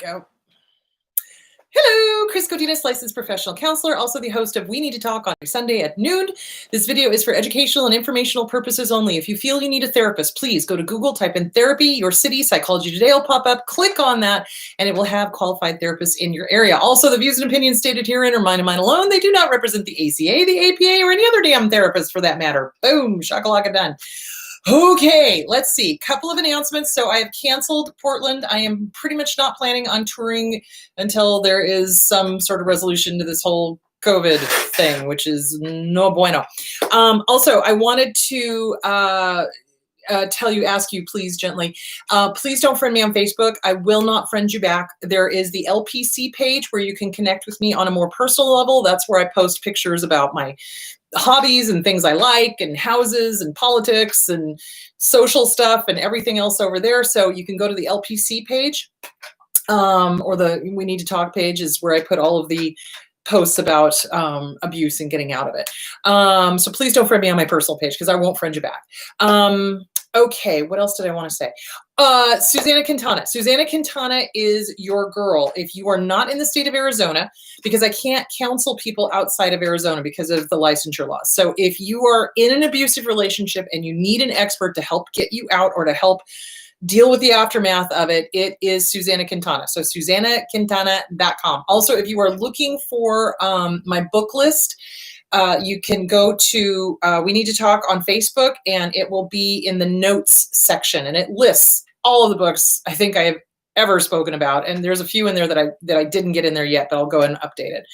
Go. Hello, Chris Godinez, licensed professional counselor, also the host of We Need to Talk on Sunday at noon. This video is for educational and informational purposes only. If you feel you need a therapist, please go to Google, type in therapy, your city, Psychology Today will pop up, click on that, and it will have qualified therapists in your area. Also, the views and opinions stated herein are mine and mine alone. They do not represent the ACA, the APA, or any other damn therapist for that matter. Boom, shakalaka done. Okay, let's see. Couple of announcements. So I have canceled Portland. I am pretty much not planning on touring until there is some sort of resolution to this whole COVID thing, which is no bueno. Also, I wanted to ask you, please, gently, please don't friend me on Facebook. I will not friend you back. There is the LPC page where you can connect with me on a more personal level. That's where I post pictures about my hobbies and things I like and houses and politics and social stuff and everything else over there. So you can go to the LPC page or the We Need to Talk page is where I put all of the posts about abuse and getting out of it. So please don't friend me on my personal page because I won't friend you back. Okay, what else did I want to say? Susanna Quintana. Susanna Quintana is your girl. If you are not in the state of Arizona, because I can't counsel people outside of Arizona because of the licensure laws. So if you are in an abusive relationship and you need an expert to help get you out or to help deal with the aftermath of it, it is Susanna Quintana. So SusannaQuintana.com. Also, if you are looking for my book list, you can go to We Need to Talk on Facebook, and it will be in the notes section, and it lists all of the books I think I have ever spoken about. And there's a few in there that I didn't get in there yet, but I'll go and update it.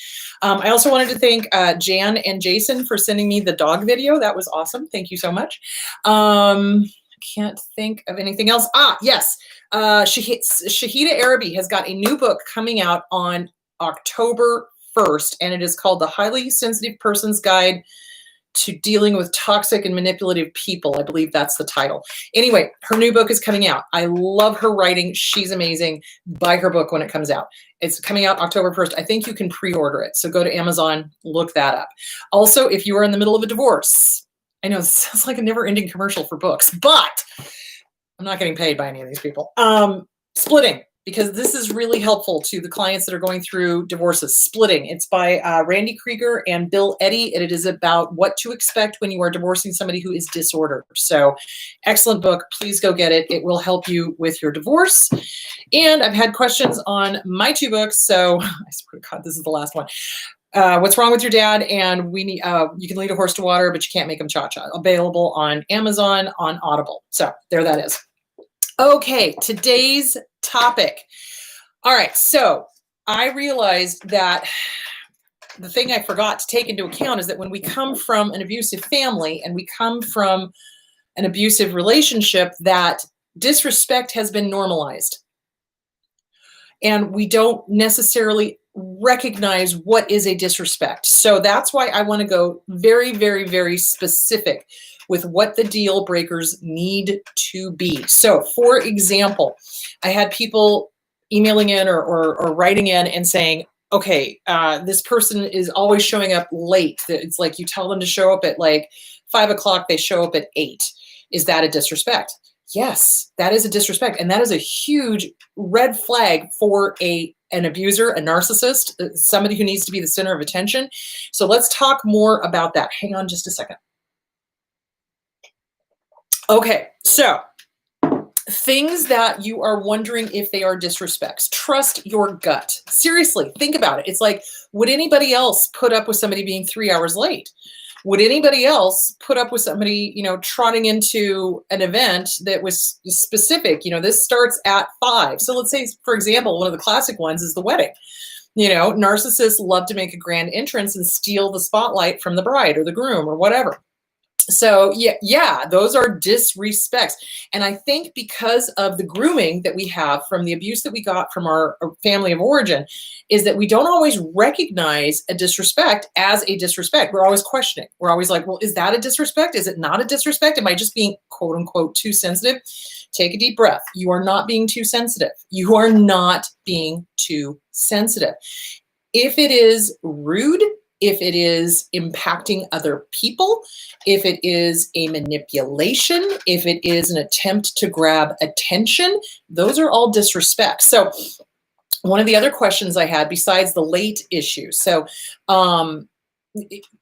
I also wanted to thank Jan and Jason for sending me the dog video. That was awesome. Thank you so much. I can't think of anything else. Yes. Shahida Arabi has got a new book coming out on October 1st, and it is called The Highly Sensitive Person's Guide to Dealing with Toxic and Manipulative People. I believe that's the title. Anyway, her new book is coming out. I love her writing. She's amazing. Buy her book when it comes out. It's coming out October 1st. I think you can pre-order it. So go to Amazon, look that up. Also, if you are in the middle of a divorce, I know this sounds like a never-ending commercial for books, but I'm not getting paid by any of these people. Splitting. Because this is really helpful to the clients that are going through divorces. Splitting. It's by Randy Krieger and Bill Eddy, and it is about what to expect when you are divorcing somebody who is disordered. So excellent book. Please go get it. It will help you with your divorce. And I've had questions on my two books. So I swear to God, this is the last one. What's Wrong with Your Dad? And we need, you can lead a horse to water, but you can't make him cha-cha. Available on Amazon, on Audible. So there that is. Okay, today's topic. All right, so I realized that the thing I forgot to take into account is that when we come from an abusive family and we come from an abusive relationship, that disrespect has been normalized. And we don't necessarily recognize what is a disrespect. So that's why I want to go very, very, very specific with what the deal breakers need to be. So for example, I had people emailing in or writing in and saying, okay, this person is always showing up late. It's like you tell them to show up at like 5 o'clock, they show up at 8. Is that a disrespect? Yes, that is a disrespect. And that is a huge red flag for an abuser, a narcissist, somebody who needs to be the center of attention. So let's talk more about that. Hang on just a second. Okay, so things that you are wondering if they are disrespects. Trust your gut. Seriously, think about it. It's like, would anybody else put up with somebody being 3 hours late? Would anybody else put up with somebody, trotting into an event that was specific? This starts at 5. So let's say, for example, one of the classic ones is the wedding. Narcissists love to make a grand entrance and steal the spotlight from the bride or the groom or whatever. So yeah, those are disrespects. And I think because of the grooming that we have from the abuse that we got from our family of origin, is that we don't always recognize a disrespect as a disrespect. We're always questioning. We're always like, well, is that a disrespect? Is it not a disrespect? Am I just being quote unquote too sensitive? Take a deep breath. You are not being too sensitive. You are not being too sensitive. If it is rude, if it is impacting other people, if it is a manipulation, if it is an attempt to grab attention, those are all disrespect. So one of the other questions I had besides the late issue. So, um,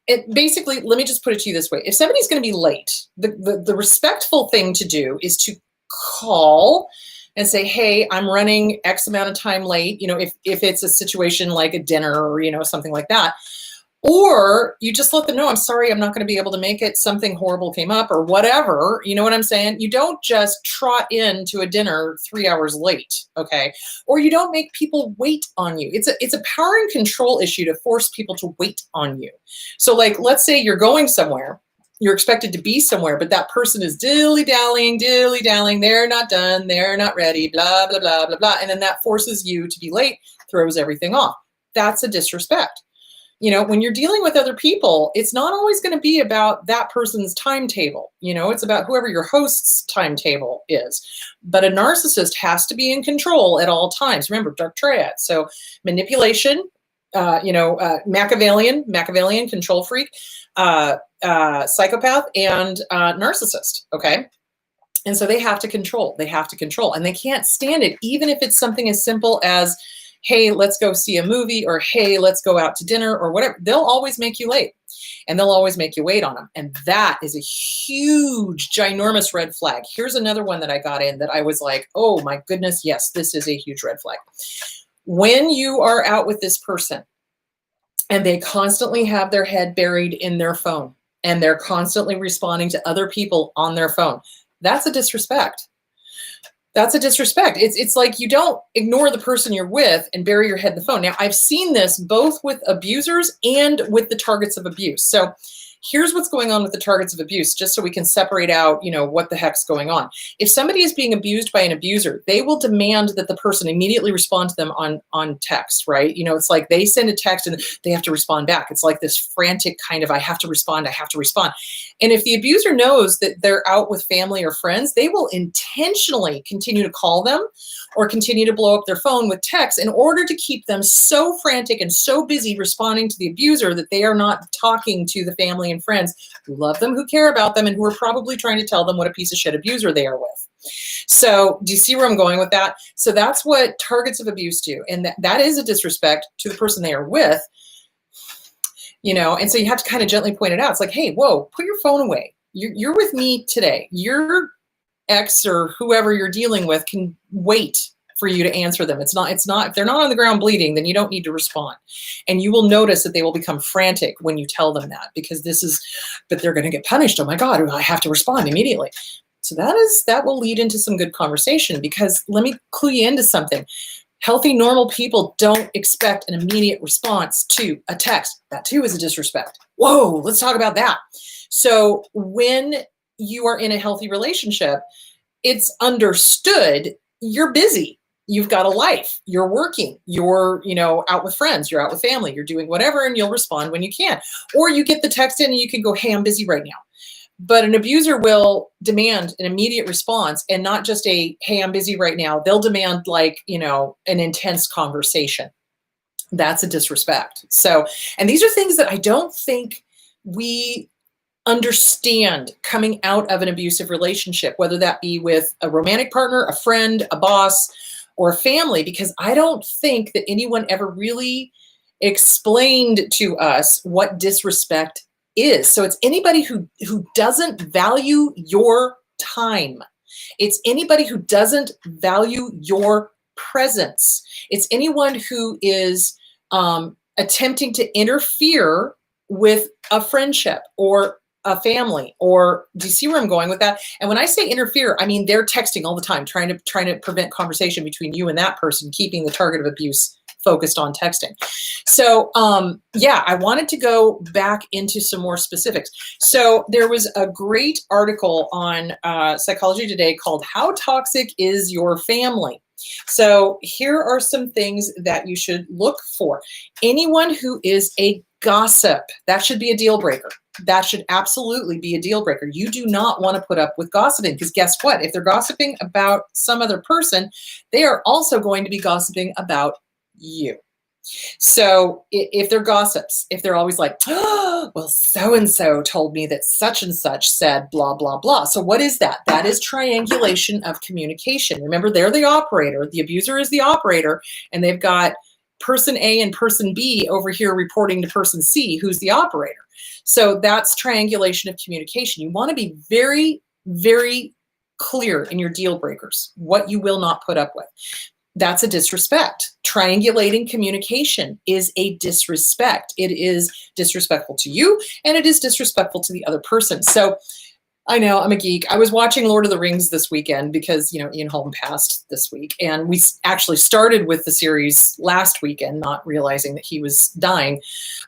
it basically, let me just put it to you this way. If somebody's going to be late, the respectful thing to do is to call and say, hey, I'm running X amount of time late. If it's a situation like a dinner or, something like that. Or you just let them know, I'm sorry, I'm not going to be able to make it. Something horrible came up or whatever. You know what I'm saying? You don't just trot into a dinner 3 hours late, okay? Or you don't make people wait on you. It's a power and control issue to force people to wait on you. So like, let's say you're going somewhere, you're expected to be somewhere, but that person is dilly-dallying. They're not done. They're not ready, blah, blah, blah, blah, blah. And then that forces you to be late, throws everything off. That's a disrespect. When you're dealing with other people, it's not always going to be about that person's timetable. It's about whoever your host's timetable is. But a narcissist has to be in control at all times. Remember, dark triad. So manipulation, Machiavellian control freak, psychopath, and narcissist. Okay. And so they have to control. And they can't stand it, even if it's something as simple as, hey, let's go see a movie, or hey, let's go out to dinner, or whatever. They'll always make you late, and they'll always make you wait on them. And that is a huge, ginormous red flag. Here's another one that I got in that I was like, oh my goodness, yes, this is a huge red flag. When you are out with this person and they constantly have their head buried in their phone and they're constantly responding to other people on their phone, that's a disrespect. That's a disrespect. It's like you don't ignore the person you're with and bury your head in the phone. Now, I've seen this both with abusers and with the targets of abuse. So here's what's going on with the targets of abuse, just so we can separate out, what the heck's going on. If somebody is being abused by an abuser, they will demand that the person immediately respond to them on text, right? It's like they send a text and they have to respond back. It's like this frantic kind of, I have to respond. And if the abuser knows that they're out with family or friends, they will intentionally continue to call them or continue to blow up their phone with texts in order to keep them so frantic and so busy responding to the abuser that they are not talking to the family and friends who love them, who care about them, and who are probably trying to tell them what a piece of shit abuser they are with. So do you see where I'm going with that? So that's what targets of abuse do. And that is a disrespect to the person they are with, and so you have to kind of gently point it out. It's like, hey, whoa, put your phone away. You're with me today. Your ex or whoever you're dealing with can wait for you to answer them. It's not, if they're not on the ground bleeding, then you don't need to respond. And you will notice that they will become frantic when you tell them that, because but they're going to get punished. Oh my God, I have to respond immediately. So that will lead into some good conversation, because let me clue you into something. Healthy, normal people don't expect an immediate response to a text. That too is a disrespect. Whoa, let's talk about that. So when you are in a healthy relationship, it's understood you're busy. You've got a life, you're working, you're, out with friends, you're out with family, you're doing whatever, and you'll respond when you can. Or you get the text in and you can go, hey, I'm busy right now. But an abuser will demand an immediate response, and not just a, hey, I'm busy right now. They'll demand an intense conversation. That's a disrespect. So, and these are things that I don't think we understand coming out of an abusive relationship, whether that be with a romantic partner, a friend, a boss, or a family, because I don't think that anyone ever really explained to us what disrespect is. So it's anybody who doesn't value your time. It's anybody who doesn't value your presence. It's anyone who is attempting to interfere with a friendship or a family. Or do you see where I'm going with that? And when I say interfere, I mean they're texting all the time, trying to prevent conversation between you and that person, keeping the target of abuse focused on texting. So I wanted to go back into some more specifics. So there was a great article on Psychology Today called "How Toxic Is Your Family?" So here are some things that you should look for. Anyone who is a gossip, that should be a deal breaker. That should absolutely be a deal breaker. You do not want to put up with gossiping, because guess what? If they're gossiping about some other person, they are also going to be gossiping about you. So if they're gossips, if they're always like, oh, well, so-and-so told me that such and such said blah, blah, blah. So what is that? That is triangulation of communication. Remember, they're the operator. The abuser is the operator, and they've got person A and person B over here reporting to person C, who's the operator. So that's triangulation of communication. You want to be very, very clear in your deal breakers, what you will not put up with. That's a disrespect. Triangulating communication is a disrespect. It is disrespectful to you, and it is disrespectful to the other person. So I know, I'm a geek. I was watching Lord of the Rings this weekend because, Ian Holm passed this week. And we actually started with the series last weekend, not realizing that he was dying.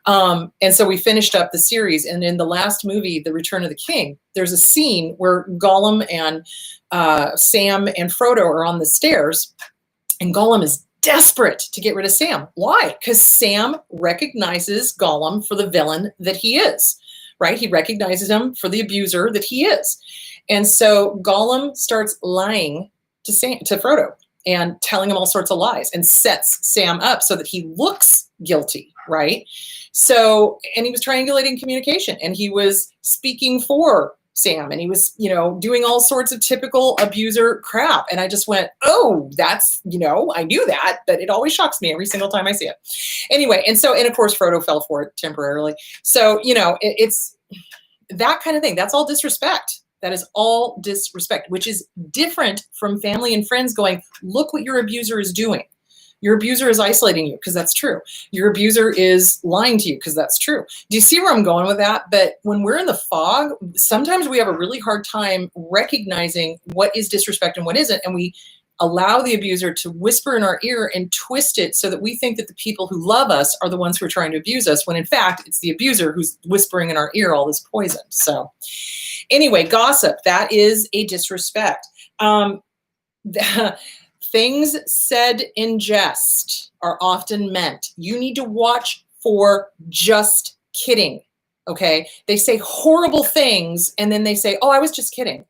And so we finished up the series. And in the last movie, The Return of the King, there's a scene where Gollum and Sam and Frodo are on the stairs. And Gollum is desperate to get rid of Sam. Why? Because Sam recognizes Gollum for the villain that he is, right? He recognizes him for the abuser that he is. And so Gollum starts lying to Frodo and telling him all sorts of lies and sets Sam up so that he looks guilty, right? So, and he was triangulating communication, and he was speaking for Sam, and he was, doing all sorts of typical abuser crap. And I just went, oh, that's, I knew that, but it always shocks me every single time I see it. Anyway, and of course, Frodo fell for it temporarily. So, it's that kind of thing. That's all disrespect. That is all disrespect, which is different from family and friends going, look what your abuser is doing. Your abuser is isolating you, because that's true. Your abuser is lying to you, because that's true. Do you see where I'm going with that? But when we're in the fog, sometimes we have a really hard time recognizing what is disrespect and what isn't. And we allow the abuser to whisper in our ear and twist it so that we think that the people who love us are the ones who are trying to abuse us, when in fact, it's the abuser who's whispering in our ear all this poison. So anyway, gossip, that is a disrespect. Things said in jest are often meant. You need to watch for just kidding, okay? They say horrible things, and then they say, oh, I was just kidding.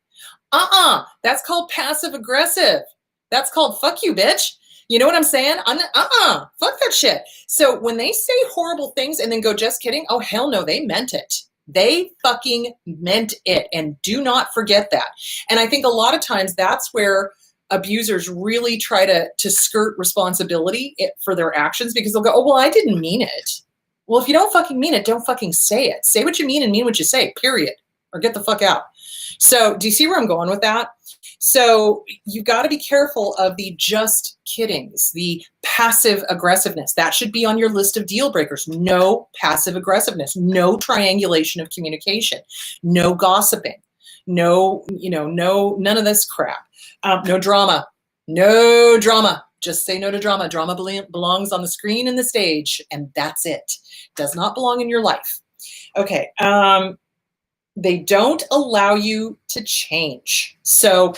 That's called passive aggressive. That's called fuck you, bitch. You know what I'm saying? Fuck that shit. So when they say horrible things and then go just kidding, oh, hell no, they meant it. They fucking meant it, and do not forget that. And I think a lot of times that's where abusers really try to skirt responsibility for their actions, because they'll go, oh, well, I didn't mean it. Well, if you don't fucking mean it, don't fucking say it. Say what you mean and mean what you say, period, or get the fuck out. So do you see where I'm going with that? So you've got to be careful of the just kiddings, the passive aggressiveness. That should be on your list of deal breakers. No passive aggressiveness, no triangulation of communication, no gossiping, no, none of this crap. No drama. Just say no to drama. Drama belongs on the screen and the stage, and that's it. Does not belong in your life. Okay. They don't allow you to change. So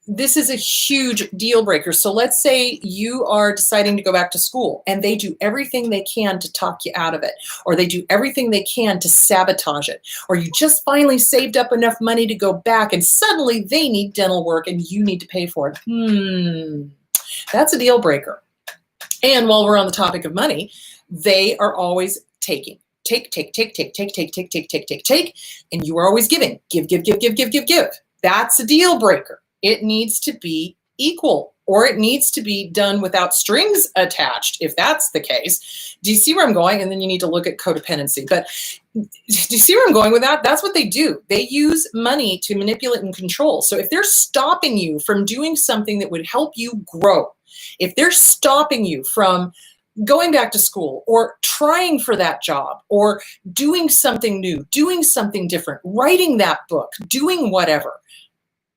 this is a huge deal breaker. So let's say you are deciding to go back to school, and they do everything they can to talk you out of it, or they do everything they can to sabotage it, or you just finally saved up enough money to go back, and suddenly they need dental work and you need to pay for it. That's a deal breaker. And while we're on the topic of money, they are always taking. Take, and you are always giving. Give. That's a deal breaker. It needs to be equal, or it needs to be done without strings attached, if that's the case. Do you see where I'm going? And then you need to look at codependency. But do you see where I'm going with that? That's what they do. They use money to manipulate and control. So if they're stopping you from doing something that would help you grow, if they're stopping you from going back to school, or trying for that job, or doing something new, doing something different, writing that book, doing whatever,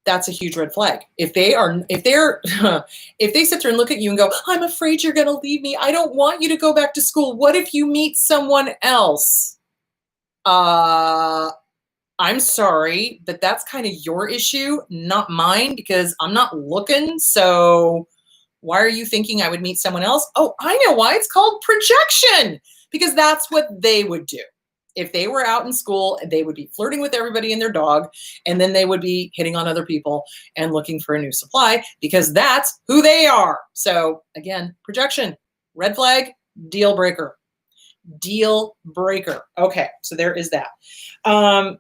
that's a huge red flag. If they sit there and look at you and go, I'm afraid you're going to leave me. I don't want you to go back to school. What if you meet someone else? I'm sorry, but that's kind of your issue, not mine, because I'm not looking. So why are you thinking I would meet someone else? Oh, I know why. It's called projection, because that's what they would do. If they were out in school, they would be flirting with everybody and their dog, and then they would be hitting on other people and looking for a new supply, because that's who they are. So again, projection, red flag, Deal breaker. Deal breaker. Okay, so there is that. All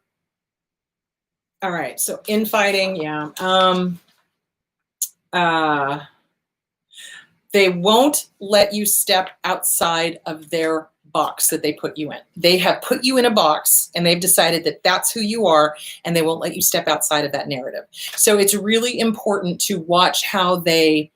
right, so infighting, yeah. They won't let you step outside of their box that they put you in. They have put you in a box and they've decided that that's who you are, and they won't let you step outside of that narrative. So it's really important to watch how they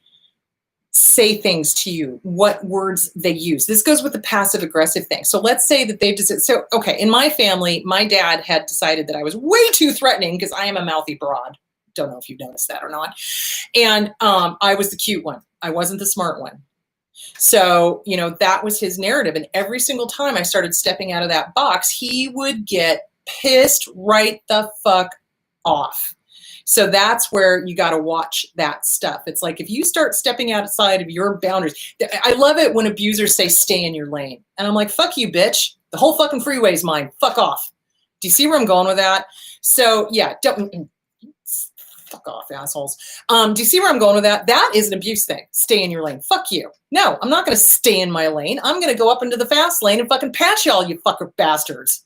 say things to you, what words they use. This goes with the passive aggressive thing. So let's say that they've just, so, okay, in my family, my dad had decided that I was way too threatening because I am a mouthy broad. Don't know if you've noticed that or not. And I was the cute one. I wasn't the smart one. So, you know, that was his narrative. And every single time I started stepping out of that box, he would get pissed right the fuck off. So that's where you got to watch that stuff. It's like if you start stepping outside of your boundaries, I love it when abusers say, stay in your lane. And I'm like, fuck you, bitch. The whole fucking freeway is mine. Fuck off. Do you see where I'm going with that? So yeah, don't, fuck off, assholes. Do you see where I'm going with that? That is an abuse thing. Stay in your lane. Fuck you. No, I'm not going to stay in my lane. I'm going to go up into the fast lane and fucking pass y'all, you fucker bastards.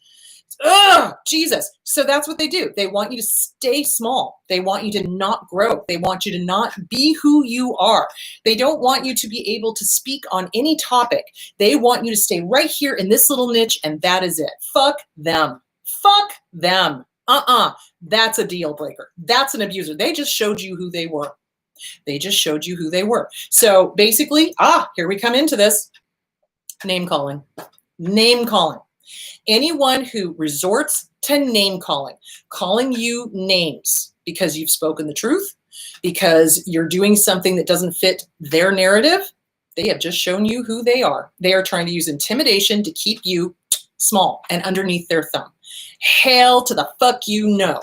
Ugh, Jesus. So that's what they do. They want you to stay small. They want you to not grow. They want you to not be who you are. They don't want you to be able to speak on any topic. They want you to stay right here in this little niche, and that is it. Fuck them. Fuck them. That's a deal breaker. That's an abuser. They just showed you who they were. They just showed you who they were. So basically, here we come into this. Name calling. Name calling. Anyone who resorts to name calling, calling you names because you've spoken the truth, because you're doing something that doesn't fit their narrative, they have just shown you who they are. They are trying to use intimidation to keep you small and underneath their thumb. Hell to the fuck you no.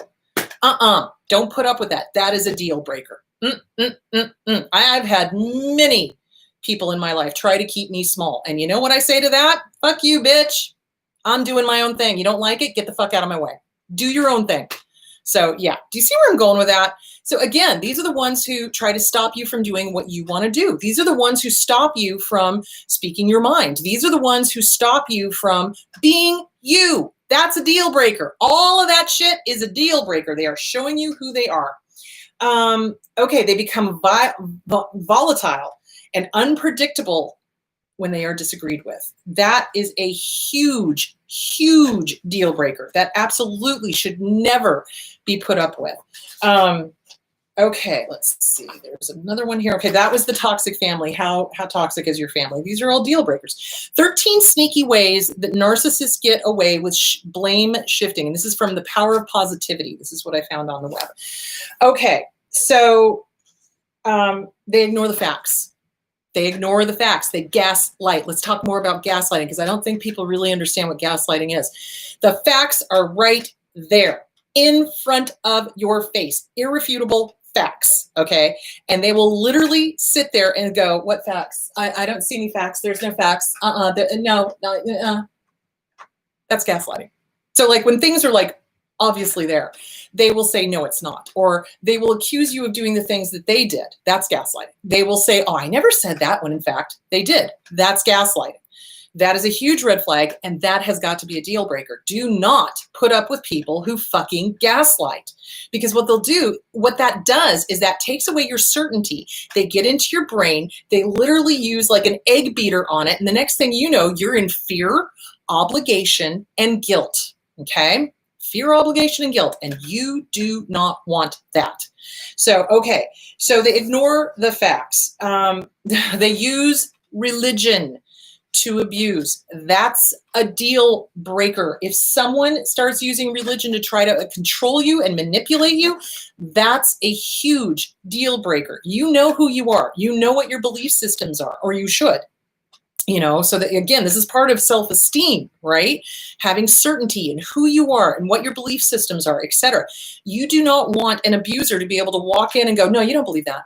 Don't put up with that. That is a deal breaker. I've had many people in my life try to keep me small. And you know what I say to that? Fuck you, bitch. I'm doing my own thing. You don't like it? Get the fuck out of my way. Do your own thing. So yeah, do you see where I'm going with that? So again, these are the ones who try to stop you from doing what you want to do. These are the ones who stop you from speaking your mind. These are the ones who stop you from being you. That's a deal breaker. All of that shit is a deal breaker. They are showing you who they are. Okay, they become volatile and unpredictable when they are disagreed with. That is a huge, huge deal breaker. That absolutely should never be put up with. Okay, let's see. There's another one here. Okay, that was the toxic family. How toxic is your family? These are all deal breakers. 13 sneaky ways that narcissists get away with blame shifting. And this is from The Power of Positivity. This is what I found on the web. Okay, so they ignore the facts. They ignore the facts. They gaslight. Let's talk more about gaslighting because I don't think people really understand what gaslighting is. The facts are right there in front of your face. Irrefutable facts, okay? And they will literally sit there and go, what facts? I don't see any facts. There's no facts. No. That's gaslighting. So like when things are like obviously there, they will say, no, it's not. Or they will accuse you of doing the things that they did. That's gaslighting. They will say, oh, I never said that when in fact they did. That's gaslighting. That is a huge red flag, and that has got to be a deal breaker. Do not put up with people who fucking gaslight. Because what they'll do, what that does is that takes away your certainty. They get into your brain, they literally use like an egg beater on it, and the next thing you know, you're in fear, obligation, and guilt. Okay? Fear, obligation, and guilt, and you do not want that. So, okay, so they ignore the facts. They use religion to abuse. That's a deal breaker. If someone starts using religion to try to control you and manipulate you, that's a huge deal breaker. You know who you are. You know what your belief systems are, or you should. You know, so that again, this is part of self-esteem, right? Having certainty in who you are and what your belief systems are, etc. You do not want an abuser to be able to walk in and go, no, you don't believe that.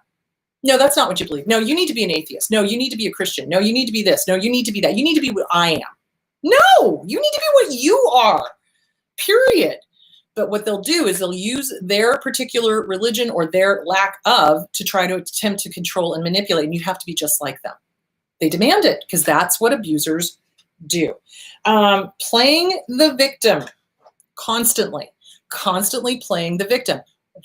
No, that's not what you believe. No, you need to be an atheist. No, you need to be a Christian. No, you need to be this. No, you need to be that. You need to be what I am. No, you need to be what you are, period. But what they'll do is they'll use their particular religion or their lack of to try to attempt to control and manipulate, and you have to be just like them. They demand it because that's what abusers do. Playing the victim constantly playing the victim.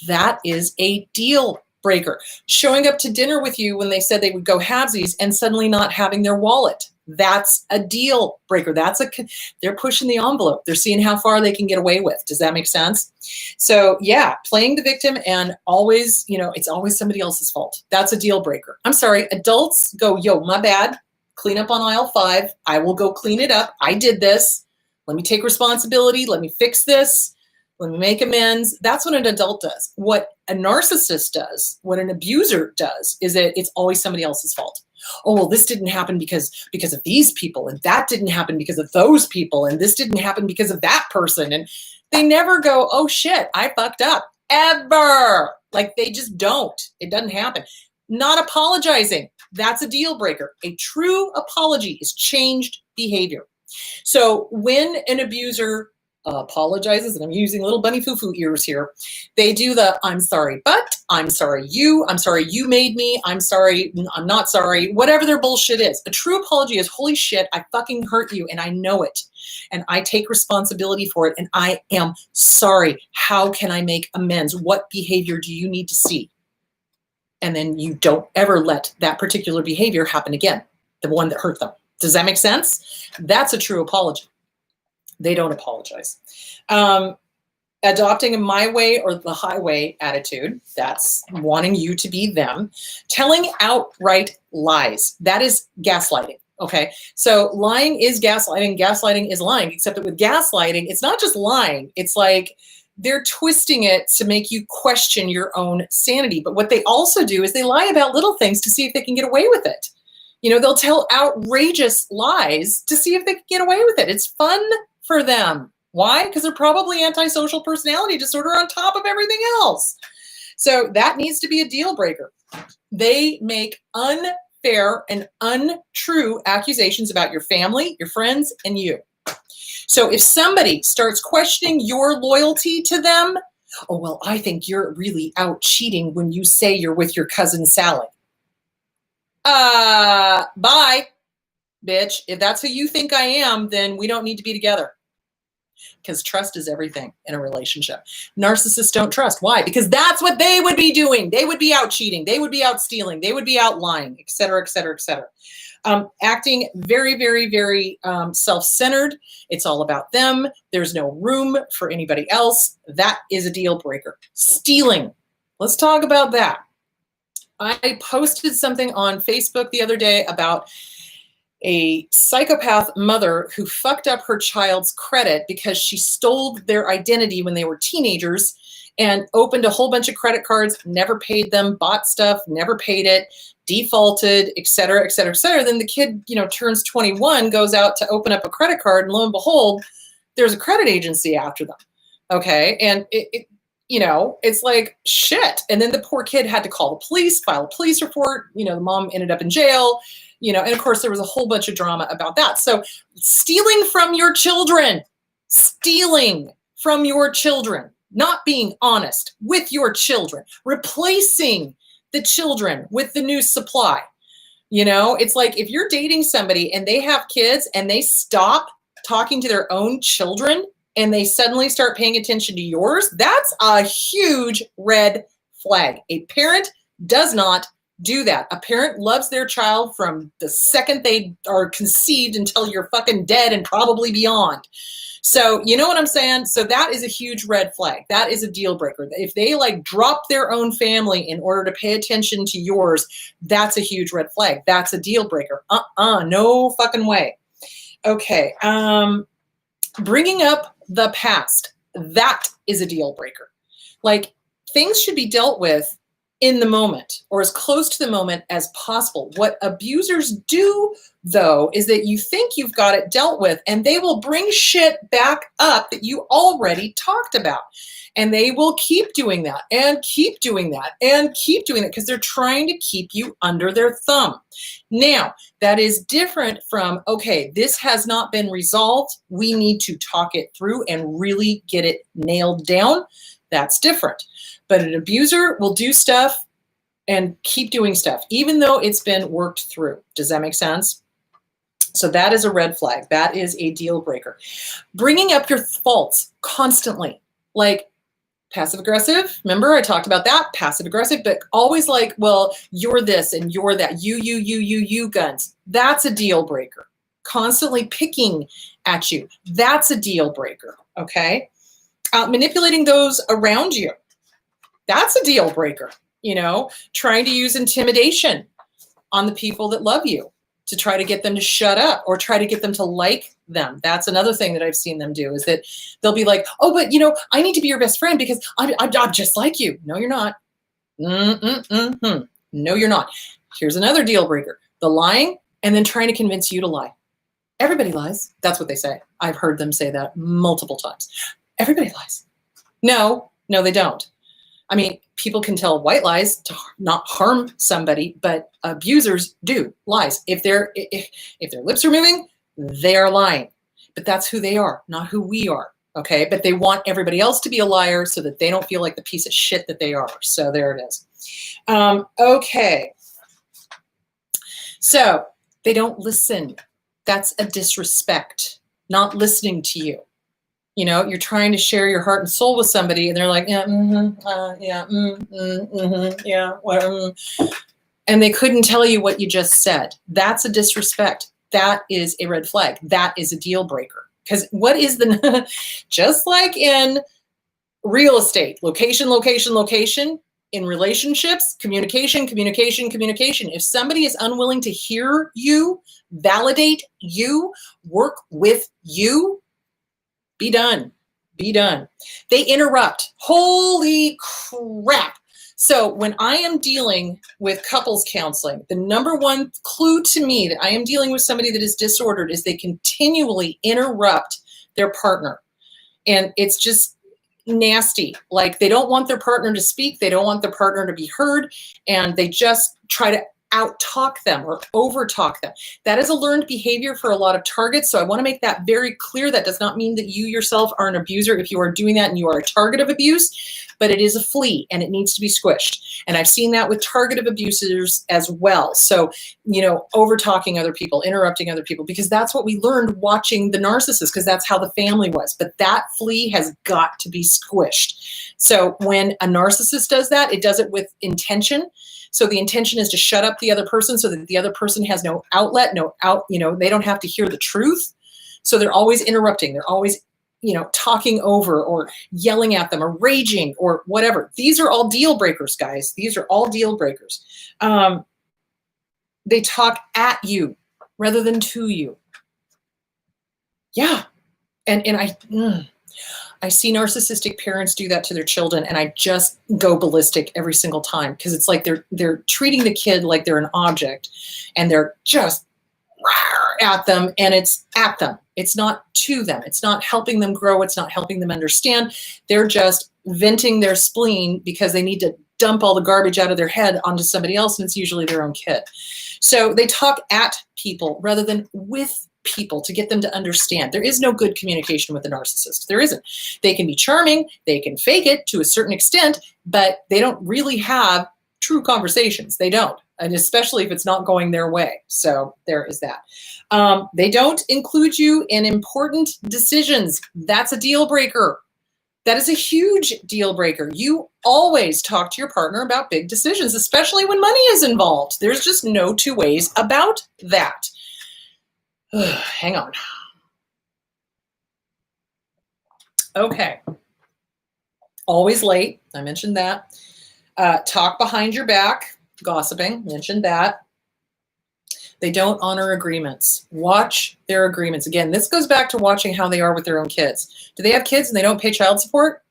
That is a deal breaker. Showing up to dinner with you when they said they would go halvesies and suddenly not having their wallet. That's a deal breaker. They're pushing the envelope. They're seeing how far they can get away with. Does that make sense? So yeah, playing the victim and always, it's always somebody else's fault. That's a deal breaker. I'm sorry. Adults go, yo, my bad. Clean up on aisle 5. I will go clean it up. I did this. Let me take responsibility. Let me fix this. Let me make amends. That's what an adult does. What a narcissist does, what an abuser does, is that it's always somebody else's fault. Oh, well, this didn't happen because of these people, and that didn't happen because of those people, and this didn't happen because of that person. And they never go, oh shit, I fucked up. Ever. Like they just don't. It doesn't happen. Not apologizing. That's a deal breaker. A true apology is changed behavior. So when an abuser apologizes, and I'm using little bunny foo-foo ears here, they do the I'm sorry, but I'm sorry you made me, I'm sorry, I'm not sorry, whatever their bullshit is. A true apology is, holy shit, I fucking hurt you and I know it. And I take responsibility for it and I am sorry. How can I make amends? What behavior do you need to see? And then you don't ever let that particular behavior happen again, the one that hurt them. Does that make sense? That's a true apology. They don't apologize. Adopting a my way or the highway attitude, that's wanting you to be them. Telling outright lies, that is gaslighting. Okay, so lying is gaslighting, gaslighting is lying, except that with gaslighting, it's not just lying, it's like they're twisting it to make you question your own sanity. But what they also do is they lie about little things to see if they can get away with it. They'll tell outrageous lies to see if they can get away with it. It's fun for them. Why? Because they're probably antisocial personality disorder on top of everything else. So that needs to be a deal breaker. They make unfair and untrue accusations about your family, your friends, and you. So if somebody starts questioning your loyalty to them, oh, well, I think you're really out cheating when you say you're with your cousin Sally. Bye, bitch. If that's who you think I am, then we don't need to be together. Because trust is everything in a relationship. Narcissists don't trust. Why? Because that's what they would be doing. They would be out cheating. They would be out stealing. They would be out lying, et cetera, et cetera, et cetera. Acting very, very, very self-centered. It's all about them. There's no room for anybody else. That is a deal breaker. Stealing. Let's talk about that. I posted something on Facebook the other day about a psychopath mother who fucked up her child's credit because she stole their identity when they were teenagers and opened a whole bunch of credit cards, never paid them, bought stuff, never paid it, defaulted, et cetera, et cetera, et cetera. Then the kid, turns 21, goes out to open up a credit card, and lo and behold, there's a credit agency after them. Okay. And it's like shit. And then the poor kid had to call the police, file a police report. The mom ended up in jail. And of course there was a whole bunch of drama about that. So stealing from your children, not being honest with your children, replacing the children with the new supply. It's like if you're dating somebody and they have kids and they stop talking to their own children and they suddenly start paying attention to yours, that's a huge red flag. A parent does not do that. A parent loves their child from the second they are conceived until you're fucking dead and probably beyond. So you know what I'm saying? So that is a huge red flag. That is a deal breaker. If they drop their own family in order to pay attention to yours, that's a huge red flag. That's a deal breaker. No fucking way. Okay. Bringing up the past. That is a deal breaker. Things should be dealt with in the moment or as close to the moment as possible. What abusers do, though, is that you think you've got it dealt with and they will bring shit back up that you already talked about. And they will keep doing that and keep doing that and keep doing it because they're trying to keep you under their thumb. Now, that is different from, okay, this has not been resolved. We need to talk it through and really get it nailed down. That's different. But an abuser will do stuff and keep doing stuff, even though it's been worked through. Does that make sense? So that is a red flag. That is a deal breaker. Bringing up your faults constantly, like passive aggressive. Remember, I talked about that, passive aggressive, but always like, well, you're this and you're that. You guns. That's a deal breaker. Constantly picking at you. That's a deal breaker. Okay. Manipulating those around you. That's a deal breaker. You know, trying to use intimidation on the people that love you to try to get them to shut up or try to get them to like them. That's another thing that I've seen them do, is that they'll be like, oh, but you know, I need to be your best friend because I'm just like you. No, you're not. No, you're not. Here's another deal breaker. The lying and then trying to convince you to lie. Everybody lies. That's what they say. I've heard them say that multiple times. Everybody lies. No, they don't. I mean, people can tell white lies to not harm somebody, but abusers do lies. If their lips are moving, they are lying. But that's who they are, not who we are. Okay, but they want everybody else to be a liar so that they don't feel like the piece of shit that they are. So there it is. Okay. So they don't listen. That's a disrespect, not listening to you. You know, you're trying to share your heart and soul with somebody and they're like, yeah, and they couldn't tell you what you just said. That's a disrespect. That is a red flag. That is a deal breaker. Because what is the, just like in real estate, location, in relationships, communication. If somebody is unwilling to hear you, validate you, work with you, be done. They interrupt. Holy crap. So when I am dealing with couples counseling, the number one clue to me that I am dealing with somebody that is disordered is they continually interrupt their partner. And it's just nasty. Like they don't want their partner to speak. They don't want their partner to be heard. And they just try to out-talk them or over-talk them. That is a learned behavior for a lot of targets. So I want to make that very clear. That does not mean that you yourself are an abuser if you are doing that and you are a target of abuse, but it is a flea and it needs to be squished. And I've seen that with target of abusers as well. So, you know, over-talking other people, interrupting other people, because that's what we learned watching the narcissist, because that's how the family was. But that flea has got to be squished. So when a narcissist does that, it does it with intention. So the intention is to shut up the other person so that the other person has no outlet, they don't have to hear the truth. So they're always interrupting. They're always, talking over or yelling at them or raging or whatever. These are all deal breakers, guys. These are all deal breakers. They talk at you rather than to you. Yeah. And I see narcissistic parents do that to their children, and I just go ballistic every single time, because it's like they're treating the kid like they're an object, and they're just at them, and it's at them. It's not to them. It's not helping them grow. It's not helping them understand. They're just venting their spleen because they need to dump all the garbage out of their head onto somebody else, and it's usually their own kid. So they talk at people rather than with people to get them to understand. There is no good communication with a narcissist. There isn't. They can be charming, they can fake it to a certain extent, but they don't really have true conversations. They don't, and especially if it's not going their way. So there is that. They don't include you in important decisions. That's a deal breaker. That is a huge deal breaker. You always talk to your partner about big decisions, especially when money is involved. There's just no two ways about that. Hang on. Okay. Always late. I mentioned that. Talk behind your back. Gossiping. Mentioned that. They don't honor agreements. Watch their agreements. Again, this goes back to watching how they are with their own kids. Do they have kids and they don't pay child support?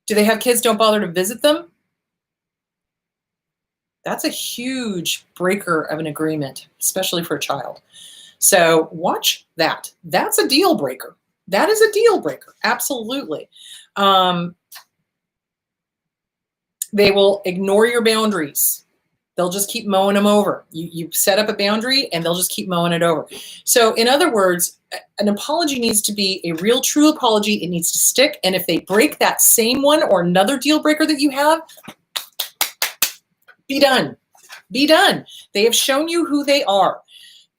Do they have kids don't bother to visit them? That's a huge breaker of an agreement, especially for a child. So watch that. That's a deal breaker. That is a deal breaker. Absolutely. They will ignore your boundaries. They'll just keep mowing them over. You set up a boundary and they'll just keep mowing it over. So in other words, an apology needs to be a real, true apology. It needs to stick. And if they break that same one or another deal breaker that you have, Be done. Be done. They have shown you who they are.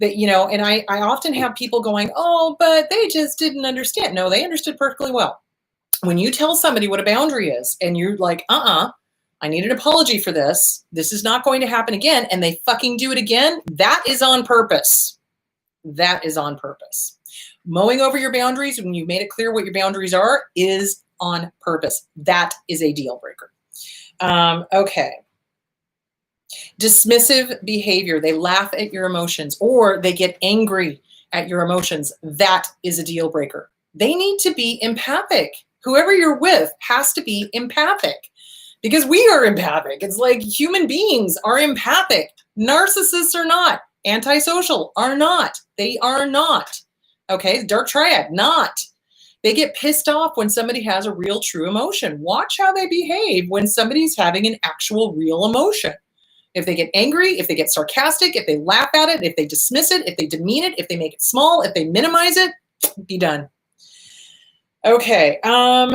That, and I often have people going, oh, but they just didn't understand. No, they understood perfectly well. When you tell somebody what a boundary is and you're like, I need an apology for this. This is not going to happen again. And they fucking do it again. That is on purpose. That is on purpose. Mowing over your boundaries when you made it clear what your boundaries are is on purpose. That is a deal breaker. Okay. Dismissive behavior. They laugh at your emotions or they get angry at your emotions. That is a deal breaker. They need to be empathic. Whoever you're with has to be empathic because we are empathic. It's like human beings are empathic. Narcissists are not. Antisocial are not. They are not. Okay, dark triad, not. They get pissed off when somebody has a real, true emotion. Watch how they behave when somebody's having an actual, real emotion. If they get angry, if they get sarcastic, if they laugh at it, if they dismiss it, if they demean it, if they make it small, if they minimize it, be done. Okay. All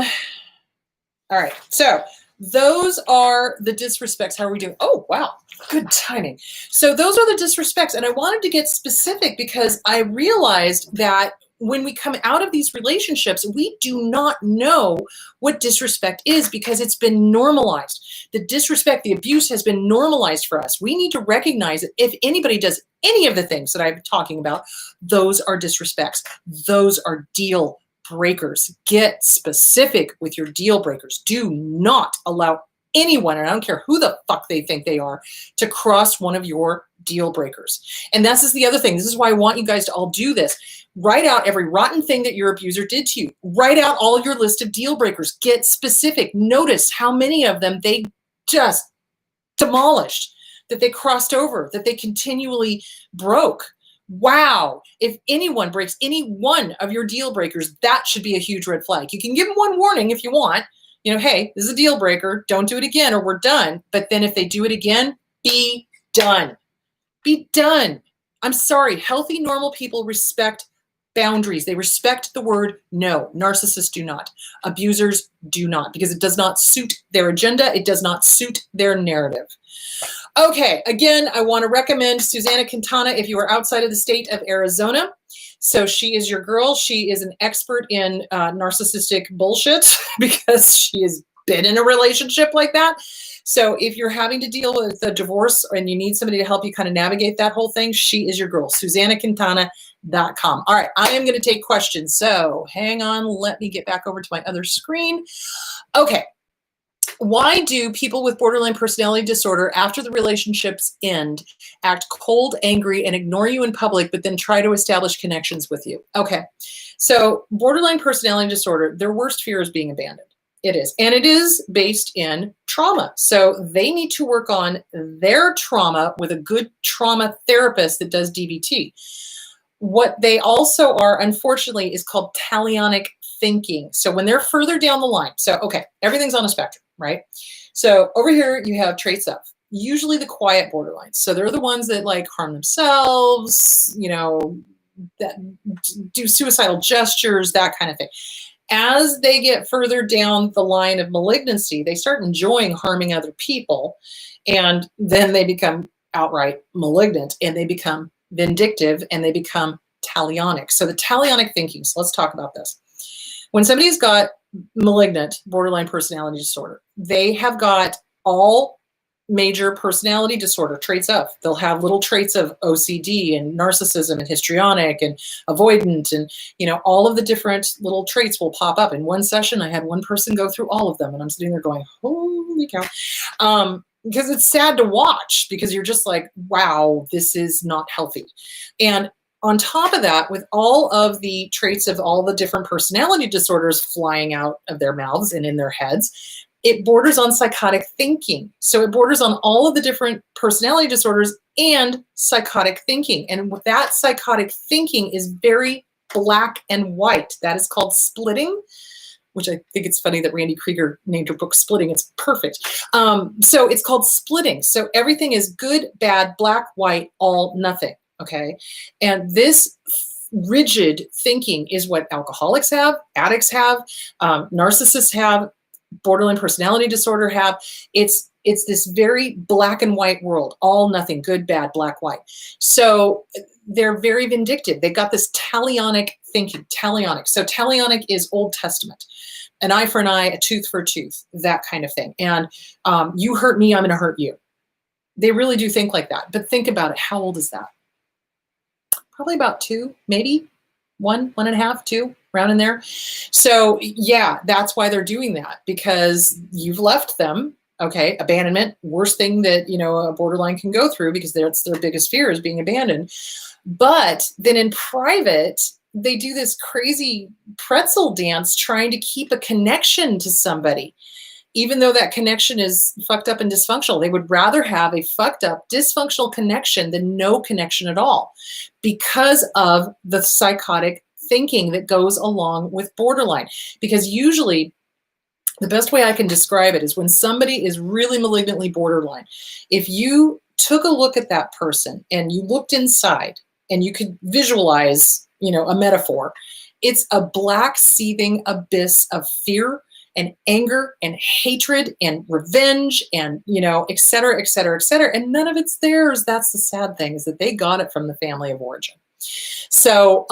right. So those are the disrespects. How are we doing? Oh, wow. Good timing. So those are the disrespects. And I wanted to get specific because I realized that when we come out of these relationships, we do not know what disrespect is because it's been normalized. The disrespect, the abuse has been normalized for us. We need to recognize that if anybody does any of the things that I'm talking about, those are disrespects. Those are deal breakers. Get specific with your deal breakers. Do not allow anyone, and I don't care who the fuck they think they are, to cross one of your deal breakers. And this is the other thing. This is why I want you guys to all do this. Write out every rotten thing that your abuser did to you. Write out all your list of deal breakers. Get specific. Notice how many of them they just demolished, that they crossed over, that they continually broke. Wow. If anyone breaks any one of your deal breakers, that should be a huge red flag. You can give them one warning if you want. Hey, this is a deal breaker. Don't do it again or we're done. But then if they do it again, be done. Be done. I'm sorry. Healthy, normal people respect boundaries. They respect the word no. Narcissists do not. Abusers do not, because it does not suit their agenda. It does not suit their narrative. Okay, again, I want to recommend Susanna Quintana if you are outside of the state of Arizona. So she is your girl. She is an expert in narcissistic bullshit because she has been in a relationship like that. So if you're having to deal with a divorce and you need somebody to help you kind of navigate that whole thing, she is your girl. SusannaQuintana.com. All right, I am going to take questions. So hang on. Let me get back over to my other screen. Okay. Why do people with borderline personality disorder, after the relationships end, act cold, angry, and ignore you in public, but then try to establish connections with you? Okay, so borderline personality disorder, their worst fear is being abandoned. It is. And it is based in trauma. So they need to work on their trauma with a good trauma therapist that does DBT. What they also are, unfortunately, is called talionic thinking. So when they're further down the line, so, okay, everything's on a spectrum, right? So over here, you have traits of usually the quiet borderlines. So they're the ones that like harm themselves, that do suicidal gestures, that kind of thing. As they get further down the line of malignancy, they start enjoying harming other people. And then they become outright malignant and they become vindictive and they become talionic. So the talionic thinking, so let's talk about this. When somebody's got malignant borderline personality disorder, they have got all major personality disorder traits of. They'll have little traits of OCD and narcissism and histrionic and avoidant and, all of the different little traits will pop up. In one session, I had one person go through all of them and I'm sitting there going, holy cow. Because it's sad to watch because you're just like, wow, this is not healthy. And on top of that, with all of the traits of all the different personality disorders flying out of their mouths and in their heads, it borders on psychotic thinking. So it borders on all of the different personality disorders and psychotic thinking. And that psychotic thinking is very black and white. That is called splitting, which I think it's funny that Randy Krieger named her book Splitting. It's perfect. So it's called splitting. So everything is good, bad, black, white, all, nothing. Okay. And this rigid thinking is what alcoholics have, addicts have, narcissists have, borderline personality disorder have. It's It's this very black and white world, all nothing, good, bad, black, white. So they're very vindictive. They've got this talionic thinking, talionic. So talionic is Old Testament. An eye for an eye, a tooth for a tooth, that kind of thing. And you hurt me, I'm going to hurt you. They really do think like that. But think about it. How old is that? Probably about 2, maybe 1.5, 2, around in there. So yeah, that's why they're doing that, because you've left them. Okay, abandonment, worst thing that, a borderline can go through, because that's their biggest fear, is being abandoned. But then in private, they do this crazy pretzel dance trying to keep a connection to somebody, even though that connection is fucked up and dysfunctional. They would rather have a fucked up, dysfunctional connection than no connection at all, because of the psychotic thinking that goes along with borderline. Because usually, the best way I can describe it is when somebody is really malignantly borderline, if you took a look at that person and you looked inside and you could visualize, a metaphor, it's a black seething abyss of fear and anger and hatred and revenge and, et cetera, et cetera, et cetera. And none of it's theirs. That's the sad thing, is that they got it from the family of origin. So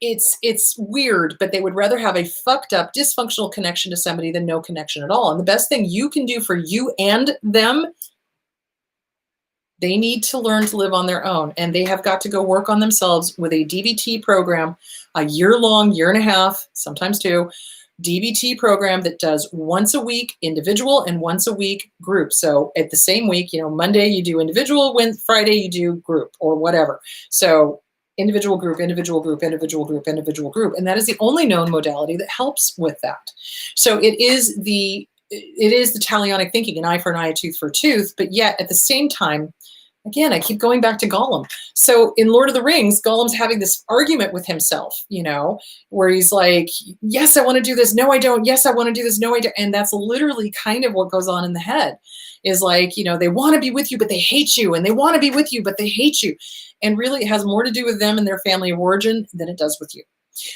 it's weird, but they would rather have a fucked up, dysfunctional connection to somebody than no connection at all. And the best thing you can do for you and them, they need to learn to live on their own. And they have got to go work on themselves with a DBT program, a year-long, 1.5 years, sometimes 2, DBT program that does once a week individual and once a week group. So at the same week, Monday you do individual, Friday you do group or whatever. So individual group, individual group, individual group, individual group. And that is the only known modality that helps with that. So it is the talionic thinking, an eye for an eye, a tooth for a tooth, but yet at the same time, again, I keep going back to Gollum. So in Lord of the Rings, Gollum's having this argument with himself, where he's like, yes, I want to do this. No, I don't. Yes, I want to do this. No, I don't. And that's literally kind of what goes on in the head, is like, they want to be with you, but they hate you. And they want to be with you, but they hate you. And really it has more to do with them and their family of origin than it does with you.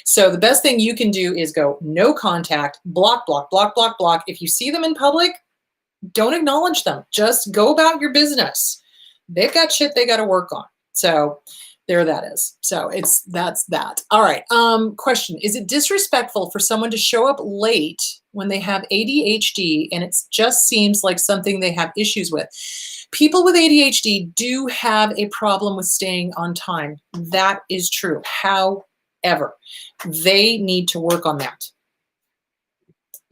So the best thing you can do is go no contact, block, block, block, block, block. If you see them in public, don't acknowledge them. Just go about your business. They've got shit they got to work on. So there that is. So that's that. All right. Question. Is it disrespectful for someone to show up late when they have ADHD and it just seems like something they have issues with? People with ADHD do have a problem with staying on time. That is true. However, they need to work on that.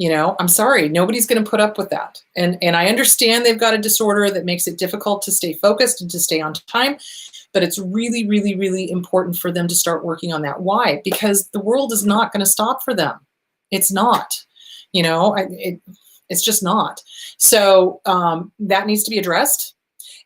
I'm sorry, nobody's going to put up with that. And I understand they've got a disorder that makes it difficult to stay focused and to stay on time, but it's really, really, really important for them to start working on that. Why? Because the world is not going to stop for them. It's not, it's just not. So that needs to be addressed.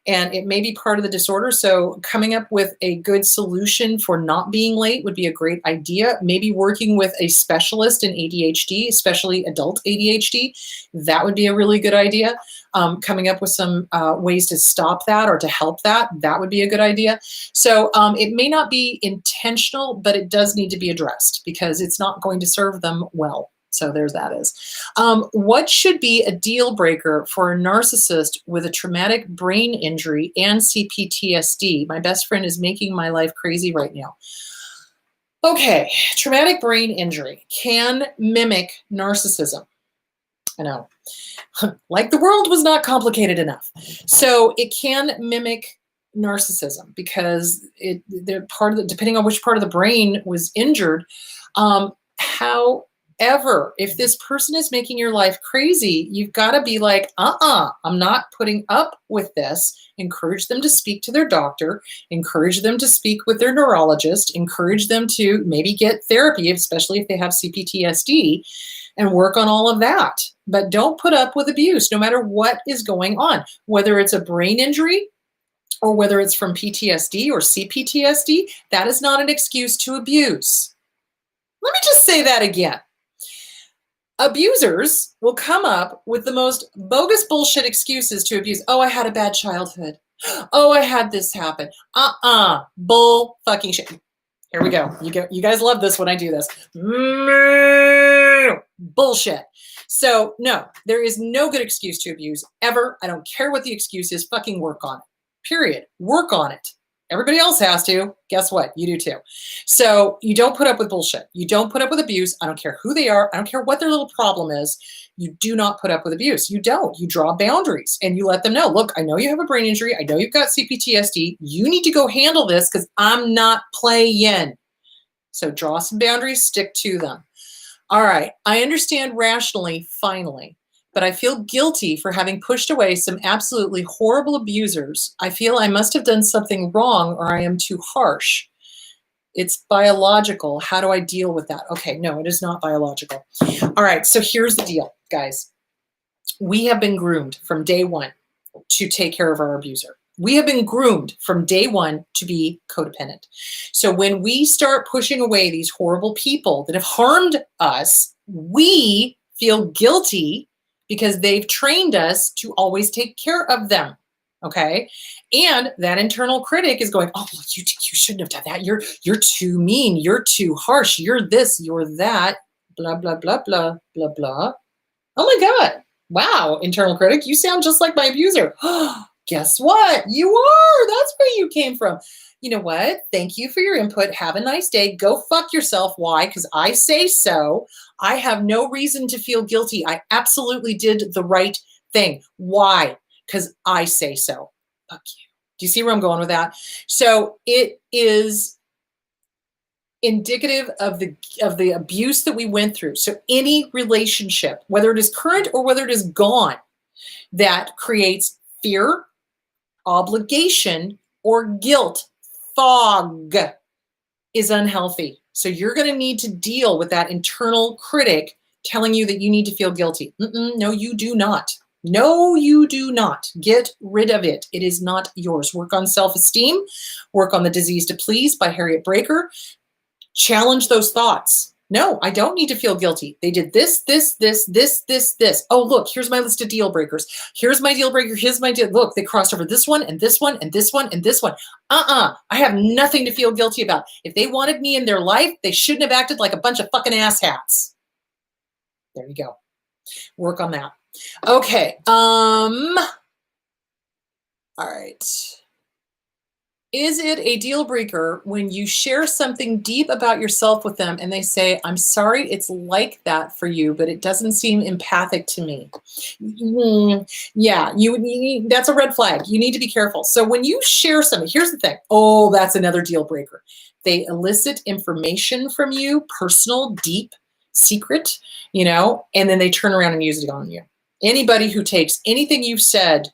And it may be part of the disorder. So coming up with a good solution for not being late would be a great idea. Maybe working with a specialist in ADHD, especially adult ADHD, that would be a really good idea. Coming up with some ways to stop that or to help that would be a good idea. So it may not be intentional, but it does need to be addressed because it's not going to serve them well. So there's that is. What should be a deal breaker for a narcissist with a traumatic brain injury and CPTSD? My best friend is making my life crazy right now. Okay, traumatic brain injury can mimic narcissism. I know, like the world was not complicated enough. So it can mimic narcissism because they're part of the, depending on which part of the brain was injured. However, if this person is making your life crazy, you've got to be like, I'm not putting up with this. Encourage them to speak to their doctor, encourage them to speak with their neurologist, encourage them to maybe get therapy, especially if they have CPTSD, and work on all of that. But don't put up with abuse, no matter what is going on, whether it's a brain injury or whether it's from PTSD or CPTSD, that is not an excuse to abuse. Let me just say that again. Abusers will come up with the most bogus bullshit excuses to abuse. Oh, I had a bad childhood. Oh, I had this happen. Bull fucking shit. Here we go. You guys love this when I do this. Bullshit. So no, there is no good excuse to abuse ever. I don't care what the excuse is. Fucking work on it. Period. Work on it. Everybody else has to. Guess what? You do too. So you don't put up with bullshit. You don't put up with abuse. I don't care who they are. I don't care what their little problem is. You do not put up with abuse. You don't. You draw boundaries and you let them know, look, I know you have a brain injury. I know you've got CPTSD. You need to go handle this because I'm not playing. So draw some boundaries, stick to them. All right. I understand rationally, finally, but I feel guilty for having pushed away some absolutely horrible abusers. I feel I must have done something wrong or I am too harsh. It's biological. How do I deal with that? Okay, no, it is not biological. All right, so here's the deal, guys. We have been groomed from day one to take care of our abuser. We have been groomed from day one to be codependent. So when we start pushing away these horrible people that have harmed us, we feel guilty because they've trained us to always take care of them. Okay. And that internal critic is going, oh, you shouldn't have done that. You're too mean. You're too harsh. You're this, you're that, blah, blah, blah, blah, blah, blah. Oh my God. Wow. Internal critic, you sound just like my abuser. Guess what? You are. That's where you came from. You know what? Thank you for your input. Have a nice day. Go fuck yourself. Why? Because I say so. I have no reason to feel guilty. I absolutely did the right thing. Why? Because I say so. Fuck you. Do you see where I'm going with that? So it is indicative of the abuse that we went through. So any relationship, whether it is current or whether it is gone, that creates fear, obligation, or guilt, fog, is unhealthy. So you're going to need to deal with that internal critic telling you that you need to feel guilty. No, you do not. No, you do not. Get rid of it. It is not yours. Work on self-esteem. Work on The Disease to Please by Harriet Breaker. Challenge those thoughts. No, I don't need to feel guilty. They did this, this, this, this, this, this. Oh, look, here's my list of deal breakers. Here's my deal breaker. Here's my deal. Look, they crossed over this one and this one and this one and this one. I have nothing to feel guilty about. If they wanted me in their life, they shouldn't have acted like a bunch of fucking asshats. There you go. Work on that. Okay. All right. Is it a deal breaker when you share something deep about yourself with them and they say, I'm sorry it's like that for you, but it doesn't seem empathic to me? Yeah, that's a red flag. You need to be careful. So when you share something, here's the thing. Oh, that's another deal breaker. They elicit information from you, personal, deep, secret, and then they turn around and use it on you. Anybody who takes anything you've said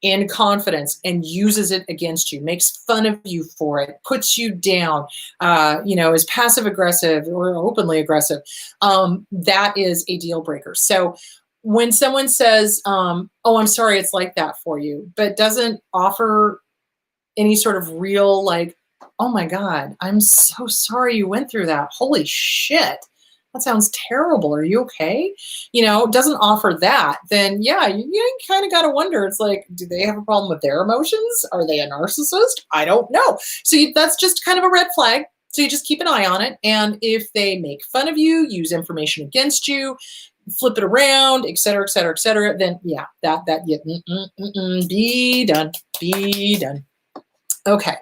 in confidence and uses it against you, makes fun of you for it, puts you down, is passive aggressive or openly aggressive, that is a deal breaker. So when someone says, oh, I'm sorry it's like that for you, but doesn't offer any sort of real, like, oh my God, I'm so sorry you went through that. Holy shit. That sounds terrible. Are you okay? Doesn't offer that, then yeah, you kind of got to wonder. It's like, do they have a problem with their emotions? Are they a narcissist? I don't know. So that's just kind of a red flag. So you just keep an eye on it. And if they make fun of you, use information against you, flip it around, et cetera, et cetera, et cetera, then yeah, be done. Okay.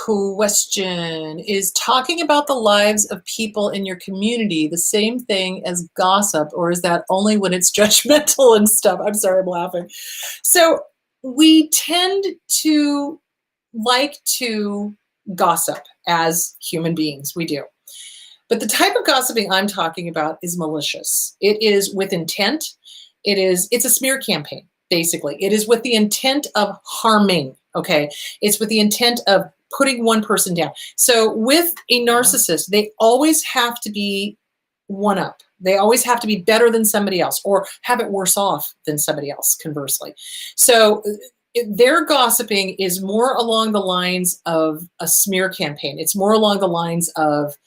Question: is talking about the lives of people in your community the same thing as gossip, or is that only when it's judgmental and stuff? I'm sorry, I'm laughing. So we tend to like to gossip as human beings. We do. But the type of gossiping I'm talking about is malicious. It is with intent. It's a smear campaign, basically. It is with the intent of harming. Okay. It's with the intent of putting one person down. So with a narcissist, they always have to be one up. They always have to be better than somebody else or have it worse off than somebody else, conversely. So their gossiping is more along the lines of a smear campaign. It's more along the lines of,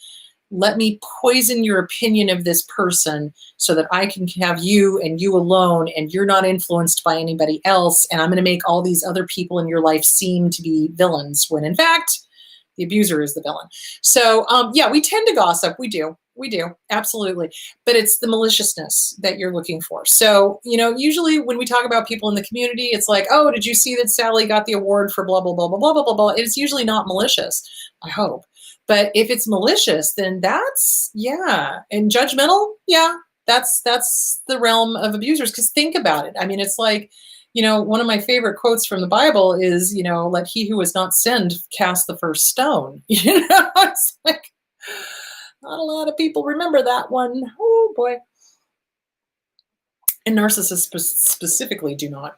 let me poison your opinion of this person so that I can have you and you alone, and you're not influenced by anybody else. And I'm going to make all these other people in your life seem to be villains when in fact, the abuser is the villain. So yeah, we tend to gossip. We do. We do. Absolutely. But it's the maliciousness that you're looking for. So, usually when we talk about people in the community, it's like, oh, did you see that Sally got the award for blah, blah, blah, blah, blah, blah, blah, blah. It's usually not malicious, I hope. But if it's malicious, then that's, yeah. And judgmental, yeah, that's the realm of abusers. Because think about it. I mean, it's like, one of my favorite quotes from the Bible is, let he who was not sinned cast the first stone. It's like, not a lot of people remember that one. Oh boy. And narcissists specifically do not.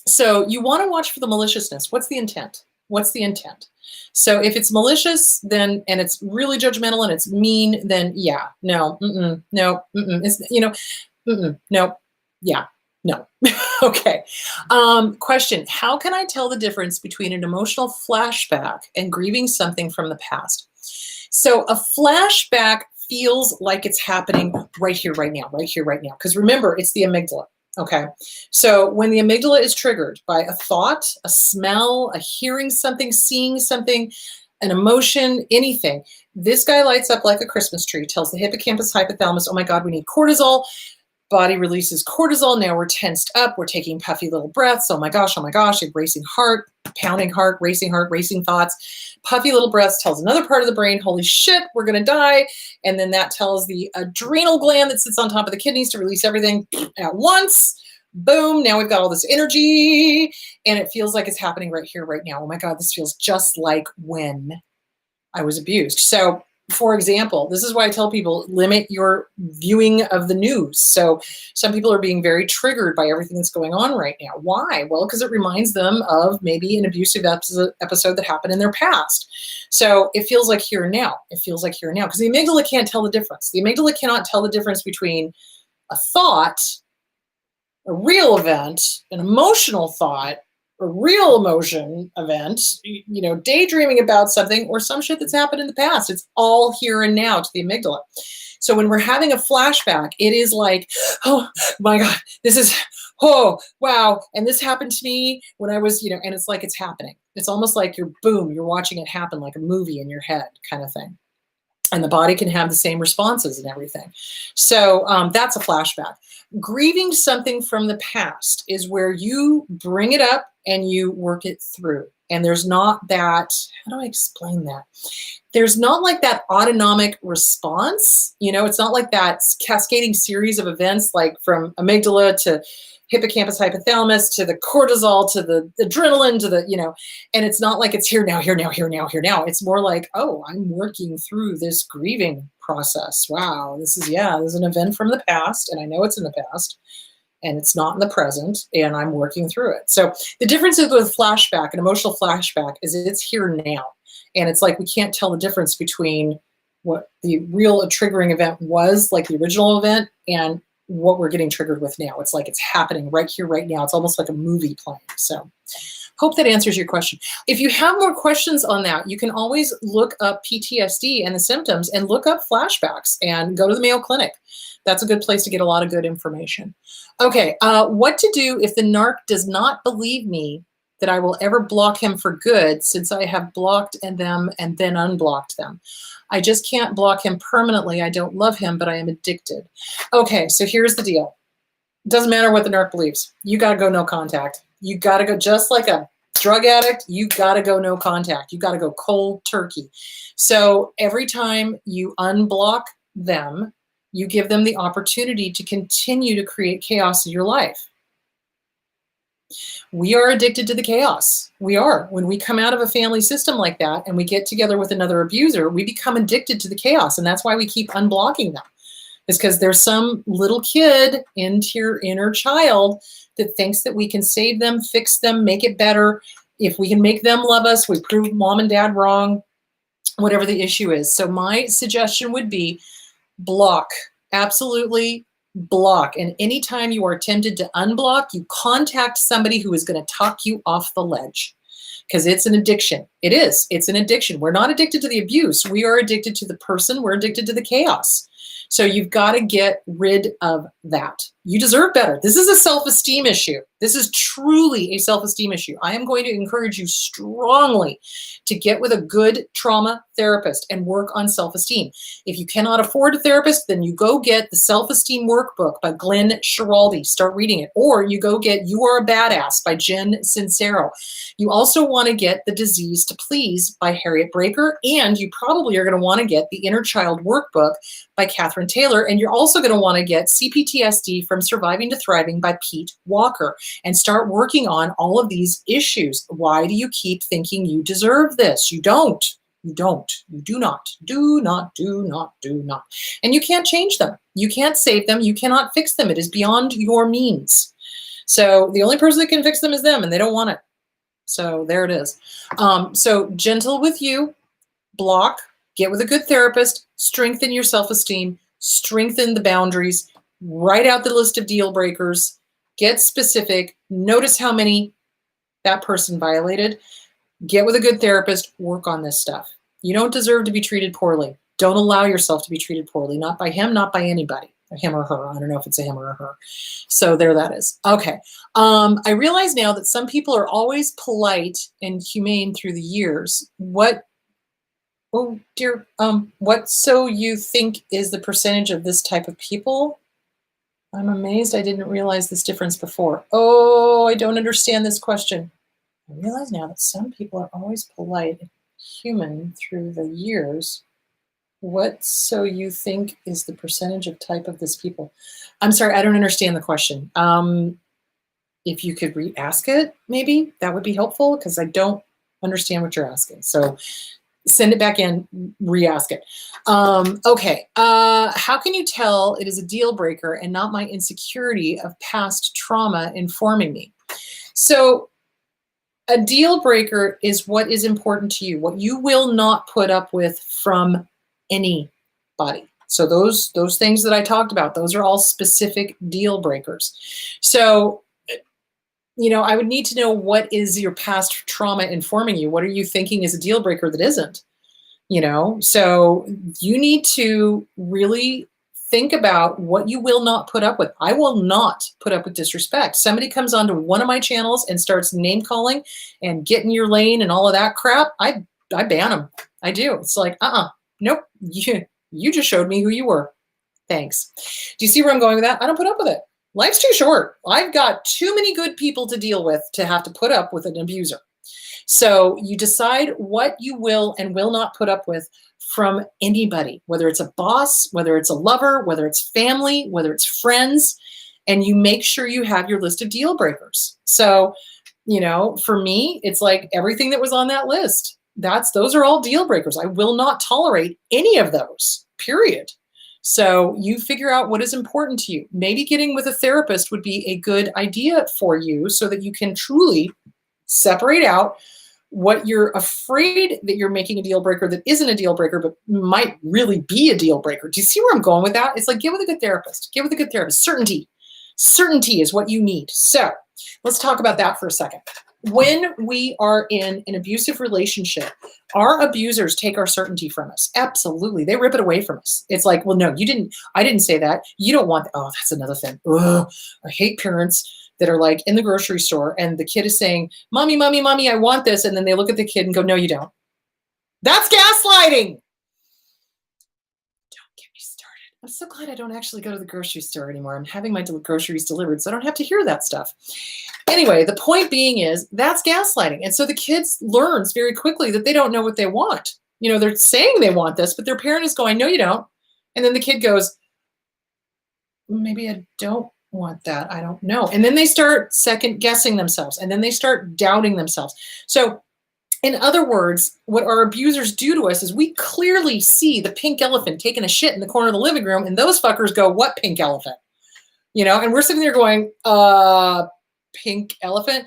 So you want to watch for the maliciousness. What's the intent? What's the intent? So if it's malicious, then, and it's really judgmental and it's mean, then yeah, no, no, it's, no, yeah, no. Okay. Question. How can I tell the difference between an emotional flashback and grieving something from the past? So a flashback feels like it's happening right here, right now, right here, right now. Because remember, it's the amygdala. Okay. So when the amygdala is triggered by a thought, a smell, a hearing something, seeing something, an emotion, anything, this guy lights up like a Christmas tree, tells the hippocampus, hypothalamus, oh my God, we need cortisol. Body releases cortisol. Now we're tensed up. We're taking puffy little breaths. Oh my gosh, a racing heart, pounding heart, racing thoughts. Puffy little breaths tells another part of the brain, holy shit, we're going to die. And then that tells the adrenal gland that sits on top of the kidneys to release everything at once. Boom, now we've got all this energy and it feels like it's happening right here, right now. Oh my God, this feels just like when I was abused. So for example, this is why I tell people, limit your viewing of the news. So some people are being very triggered by everything that's going on right now. Why? Well, because it reminds them of maybe an abusive episode that happened in their past. So it feels like here and now. It feels like here and now because the amygdala can't tell the difference. The amygdala cannot tell the difference between a thought, a real event, an emotional thought, a real emotion event, daydreaming about something or some shit that's happened in the past. It's all here and now to the amygdala. So when we're having a flashback, it is like, oh my God, this is, oh, wow. And this happened to me when I was, and it's like it's happening. It's almost like you're watching it happen like a movie in your head kind of thing. And the body can have the same responses and everything. So that's a flashback. Grieving something from the past is where you bring it up and you work it through. And there's not that, how do I explain that? There's not like that autonomic response. It's not like that cascading series of events like from amygdala to hippocampus, hypothalamus, to the cortisol, to the adrenaline, to the, and it's not like it's here now, here now, here now, here now. It's more like, oh, I'm working through this grieving process. Wow, this is an event from the past, and I know it's in the past, and it's not in the present, and I'm working through it. So the difference is with flashback, an emotional flashback, is it's here now. And it's like we can't tell the difference between what the real triggering event was, like the original event, and what we're getting triggered with now. It's like it's happening right here, right now. It's almost like a movie playing. So hope that answers your question. If you have more questions on that, you can always look up PTSD and the symptoms and look up flashbacks and go to the Mayo Clinic. That's a good place to get a lot of good information. Okay, what to do if the narc does not believe me that I will ever block him for good since I have blocked them and then unblocked them. I just can't block him permanently. I don't love him, but I am addicted. Okay, so here's the deal. It doesn't matter what the narc believes. You got to go no contact. You got to go, just like a drug addict, you got to go no contact. You got to go cold turkey. So every time you unblock them, you give them the opportunity to continue to create chaos in your life. We are addicted to the chaos. We are. When we come out of a family system like that and we get together with another abuser, we become addicted to the chaos. And that's why we keep unblocking them. It's because there's some little kid into your inner child that thinks that we can save them, fix them, make it better. If we can make them love us, we prove mom and dad wrong, whatever the issue is. So my suggestion would be block. Absolutely block. And anytime you are tempted to unblock, you contact somebody who is going to talk you off the ledge, because it's an addiction. It is. It's an addiction. We're not addicted to the abuse. We are addicted to the person. We're addicted to the chaos. So you've got to get rid of that. You deserve better. This is a self-esteem issue. This is truly a self-esteem issue. I am going to encourage you strongly to get with a good trauma therapist and work on self-esteem. If you cannot afford a therapist, then you go get the Self-Esteem Workbook by Glenn Schiraldi. Start reading it. Or you go get You Are a Badass by Jen Sincero. You also want to get The Disease to Please by Harriet Breaker. And you probably are going to want to get the Inner Child Workbook by Catherine Taylor. And you're also going to want to get CPTSD from Surviving to Thriving by Pete Walker and start working on all of these issues. Why do you keep thinking you deserve this? You don't. You don't. You do not. Do not, do not, do not. And you can't change them. You can't save them. You cannot fix them. It is beyond your means. So the only person that can fix them is them, and they don't want it. So there it is. So gentle with you, block, get with a good therapist, strengthen your self-esteem, strengthen the boundaries, write out the list of deal breakers, get specific, notice how many that person violated, get with a good therapist, work on this stuff. You don't deserve to be treated poorly. Don't allow yourself to be treated poorly, not by him, not by anybody. Him or her. I don't know if it's a him or a her. So there that is. Okay. I realize now that some people are always polite and humane through the years. What, oh dear, what so you think is the percentage of this type of people? I'm amazed I didn't realize this difference before. Oh, I don't understand this question. I realize now that some people are always polite and human through the years. What so you think is the percentage of type of this people? I'm sorry, I don't understand the question. If you could re-ask it, maybe that would be helpful because I don't understand what you're asking. So send it back in, re-ask it. Okay, how can you tell it is a deal breaker and not my insecurity of past trauma informing me? So a deal breaker is what is important to you, what you will not put up with from anybody. So those things that I talked about, those are all specific deal breakers. So, you know, I would need to know what is your past trauma informing you? What are you thinking is a deal breaker that isn't? You know, so you need to really think about what you will not put up with. I will not put up with disrespect. Somebody comes onto one of my channels and starts name calling and get in your lane and all of that crap. I ban them. I do. It's like, nope, you just showed me who you were. Thanks. Do you see where I'm going with that? I don't put up with it. Life's too short. I've got too many good people to deal with to have to put up with an abuser. So you decide what you will and will not put up with from anybody, whether it's a boss, whether it's a lover, whether it's family, whether it's friends, and you make sure you have your list of deal breakers. So, you know, for me, it's like everything that was on that list. Those are all deal breakers. I will not tolerate any of those, period. So you figure out what is important to you. Maybe getting with a therapist would be a good idea for you so that you can truly separate out what you're afraid that you're making a deal breaker that isn't a deal breaker, but might really be a deal breaker. Do you see where I'm going with that? It's like, get with a good therapist. Get with a good therapist. Certainty. Certainty is what you need. So let's talk about that for a second. When we are in an abusive relationship, our abusers take our certainty from us. Absolutely. They rip it away from us. It's like, well, no, I didn't say that. You don't want that. Oh, that's another thing. Ugh, I hate parents that are like in the grocery store and the kid is saying, mommy, mommy, mommy, I want this. And then they look at the kid and go, no, you don't. That's gaslighting. Don't get me started. I'm so glad I don't actually go to the grocery store anymore. I'm having my groceries delivered, so I don't have to hear that stuff. Anyway, the point being is that's gaslighting. And so the kid learns very quickly that they don't know what they want. You know, they're saying they want this, but their parent is going, no, you don't. And then the kid goes, maybe I don't want that. I don't know. And then they start second guessing themselves, and then they start doubting themselves. So in other words, what our abusers do to us is we clearly see the pink elephant taking a shit in the corner of the living room, and those fuckers go, what pink elephant? You know, and we're sitting there going, pink elephant?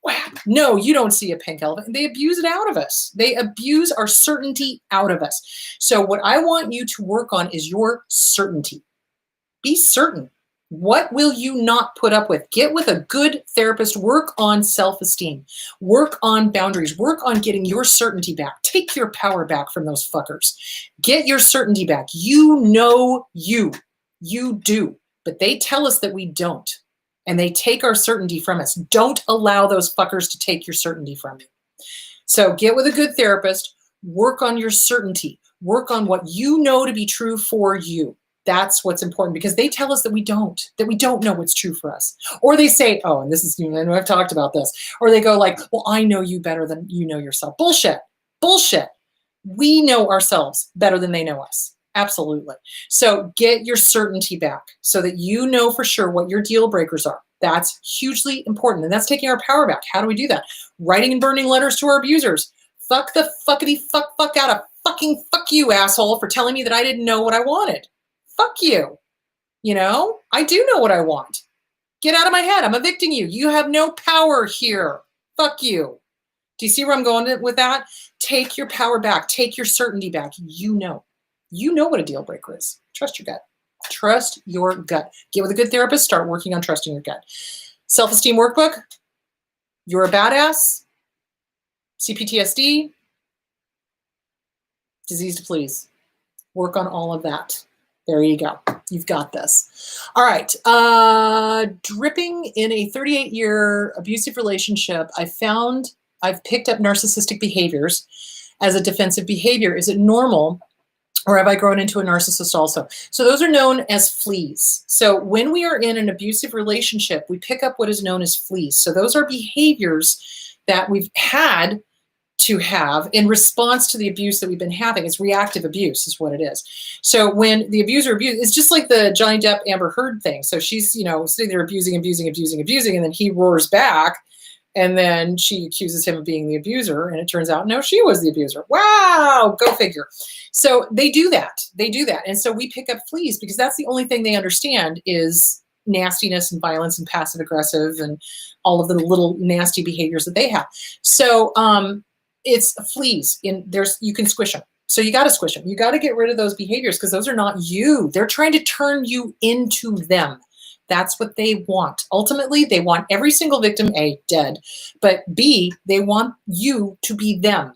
Whap. No, you don't see a pink elephant. And they abuse it out of us. They abuse our certainty out of us. So what I want you to work on is your certainty. Be certain. What will you not put up with? Get with a good therapist. Work on self-esteem. Work on boundaries. Work on getting your certainty back. Take your power back from those fuckers. Get your certainty back. You know you. You do. But they tell us that we don't. And they take our certainty from us. Don't allow those fuckers to take your certainty from you. So get with a good therapist. Work on your certainty. Work on what you know to be true for you. That's what's important, because they tell us that we don't know what's true for us. Or they say, oh, and this is, you know, I've talked about this. Or they go like, well, I know you better than you know yourself. Bullshit. Bullshit. We know ourselves better than they know us. Absolutely. So get your certainty back so that you know for sure what your deal breakers are. That's hugely important. And that's taking our power back. How do we do that? Writing and burning letters to our abusers. Fuck the fuckity fuck out of fucking fuck you, asshole, for telling me that I didn't know what I wanted. Fuck you. You know, I do know what I want. Get out of my head. I'm evicting you. You have no power here. Fuck you. Do you see where I'm going with that? Take your power back. Take your certainty back. You know what a deal breaker is. Trust your gut. Trust your gut. Get with a good therapist. Start working on trusting your gut. Self-esteem workbook. You're a badass. CPTSD. Disease to please. Work on all of that. There you go. You've got this. All right. Dripping in a 38-year abusive relationship, I've picked up narcissistic behaviors as a defensive behavior. Is it normal, or have I grown into a narcissist also? So those are known as fleas. So when we are in an abusive relationship, we pick up what is known as fleas. So those are behaviors that we've had to have in response to the abuse that we've been having. It's reactive abuse is what it is. So when the abuser abuses, it's just like the Johnny Depp Amber Heard thing. So she's, you know, sitting there abusing, and then he roars back, and then she accuses him of being the abuser, and it turns out, no, she was the abuser. Wow, go figure. So they do that. And so we pick up fleas because that's the only thing they understand is nastiness and violence and passive aggressive and all of the little nasty behaviors that they have. So, it's fleas you can squish them. So you got to squish them. You got to get rid of those behaviors because those are not you. They're trying to turn you into them. That's what they want. Ultimately, they want every single victim, A, dead, but B, they want you to be them.